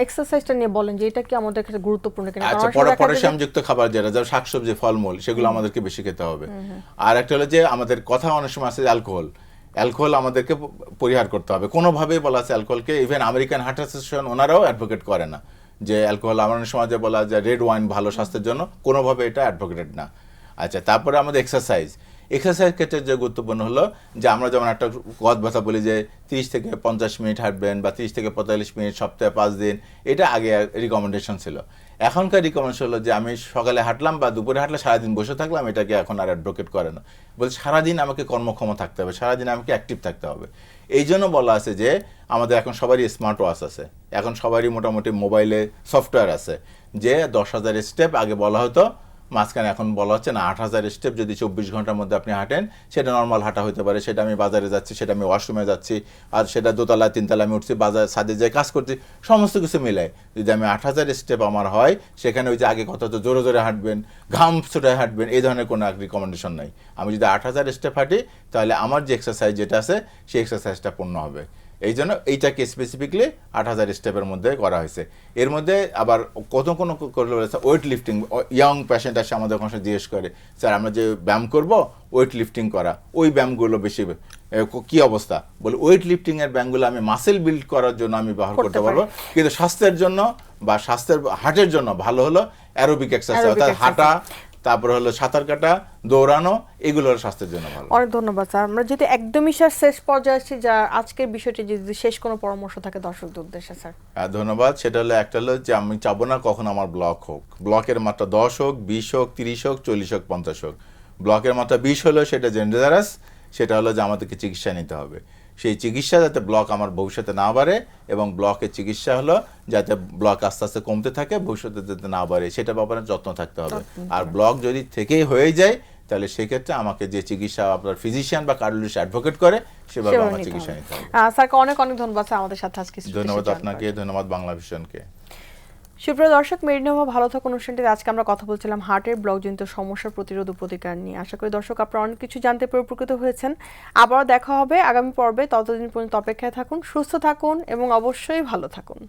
এক্সারসাইজটা নিয়ে বলেন যে এটা কি আমাদের কাছে গুরুত্বপূর্ণ কিনা। আচ্ছা, পটাশিয়াম যুক্ত খাবার যেটা, যেমন শাকসবজি, ফলমূল, সেগুলো আমাদেরকে বেশি খেতে হবে। আর একটা হলো যে আমাদের কথা অনেক সময় আছে অ্যালকোহল আমাদেরকে পরিহার করতে হবে। কোনোভাবেই বলা আছে অ্যালকোহলকে, ইভেন আমেরিকান হার্ট অ্যাসোসিয়েশন ওনারাও অ্যাডভোকেট করে না যে অ্যালকোহল, আমাদের সমাজে বলা যায় রেড ওয়াইন ভালো স্বাস্থ্যের জন্য, কোনোভাবে এটা অ্যাডভোকেটেড না। আচ্ছা, তারপরে আমাদের এক্সারসাইজ ক্ষেত্রে যে গুরুত্বপূর্ণ হলো যে আমরা যেমন একটা কথা বলি যে 30 থেকে 50 মিনিট হাঁটবেন বা 30 থেকে 45 মিনিট সপ্তাহে 5 দিন, এটা আগে রিকমেন্ডেশন ছিল। এখনকার রিকমেন্ডেশন হলো যে আমি সকালে হাঁটলাম বা দুপুরে হাঁটলে সারাদিন বসে থাকলাম, এটাকে এখন আর অ্যাডভোকেট করে না, বলছে সারাদিন আমাকে কর্মক্ষম থাকতে হবে, সারাদিন আমাকে অ্যাক্টিভ থাকতে হবে। এই জন্য বলা আছে যে আমাদের এখন সবারই স্মার্ট ওয়াচ আছে, এখন সবারই মোটামুটি মোবাইলে সফটওয়্যার আছে, যে 10,000 স্টেপ আগে বলা হতো, মাঝখানে এখন বলা হচ্ছে না 8,000 স্টেপ যদি 24 ঘন্টার মধ্যে আপনি হাঁটেন, সেটা নর্মাল হাঁটা হতে পারে। সেটা আমি বাজারে যাচ্ছি, সেটা আমি ওয়াশরুমে যাচ্ছি, আর সেটা দোতলা 3তলা আমি উঠছি, বাজার ছাদে যাই কাজ করছি, সমস্ত কিছু মিলাই যদি আমি 8,000 স্টেপ আমার হয়, সেখানে ওই যে আগে কথা তো জোরে জোরে হাঁটবেন, ঘাম ছুটায় হাঁটবেন, এই ধরনের কোনো রিকমেন্ডেশন নাই। আমি যদি 8,000 স্টেপ হাঁটি, তাহলে আমার যে এক্সারসাইজ যেটা আছে সেই এক্সারসাইজটা পূর্ণ হবে। এই জন্য এইটাকে স্পেসিফিকলি 8,000 স্টেপের মধ্যে করা হয়েছে। এর মধ্যে আবার কোনো ওয়েট লিফটিং, ইয়াং পেশেন্ট আসে আমাদের ওখানে জিজ্ঞেস করে, স্যার আমরা যে ব্যায়াম করব ওয়েট লিফটিং করা, ওই ব্যায়ামগুলো বেশি কি অবস্থা? বলে ওয়েট লিফটিং এর ব্যায়ামগুলো আমি মাসেল বিল্ড করার জন্য আমি ব্যবহার করতে পারবো, কিন্তু স্বাস্থ্যের জন্য বা হার্টের জন্য ভালো হলো অ্যারোবিক এক্সারসাইজ, অর্থাৎ হাঁটা, তারপরে হলো সাঁতার কাটা, দৌড়ানো, এগুলো স্বাস্থ্যের জন্য ভালো। অনেক ধন্যবাদ স্যার। আমরা যদি একদমই শেষ পর্যায়ে আসছি, যা আজকের বিষয়টি যদি শেষ কোনো পরামর্শ থাকে দর্শকদের উদ্দেশ্যে স্যার। ধন্যবাদ। সেটা হলো একটা হলো যে আমি চাবো না কখন আমার ব্লক হোক, ব্লকের মাত্রা 10 হোক, 20 হোক, 30 হোক, 40 হোক, 50 হোক। ব্লকের মাত্রা 20 হলো সেটা ডেঞ্জারাস, সেটা হলো যে আমাদেরকে চিকিৎসা নিতে হবে। সেই চিকিৎসা যাতে ব্লক আমার ভবিষ্যতে না বাড়ে, এবং ব্লকের চিকিৎসা হলো যাতে ব্লক আস্তে আস্তে কমতে থাকে, ভবিষ্যতে যাতে না বাড়ে, সেটা ব্যাপারে যত্ন থাকতে হবে। আর ব্লক যদি থেকেই হয়ে যায়, তাহলে সেক্ষেত্রে আমাকে যে চিকিৎসা আপনার ফিজিশিয়ান বা কার্ডিওলজিস্ট অ্যাডভোকেট করে, সেভাবে আমার চিকিৎসা নিতে হবে। স্যারকে অনেক ধন্যবাদ স্যার আমাদের সাথে আজকে। ধন্যবাদ আপনাকে, ধন্যবাদ বাংলা ভিশনকে। সুপ্রিয় দর্শক, মেরিনোভা ভালো থাকুন অনুষ্ঠানটিতে আজকে আমরা কথা বলছিলাম হার্টের ব্লকজনিত সমস্যার প্রতিরোধ ও প্রতিকার নিয়ে। আশা করি দর্শক আপনারা অনেক কিছু জানতে পেরে উপকৃত হয়েছেন। আবারও দেখা হবে আগামী পর্বে, ততদিন পর্যন্ত অপেক্ষায় থাকুন, সুস্থ থাকুন এবং অবশ্যই ভালো থাকুন।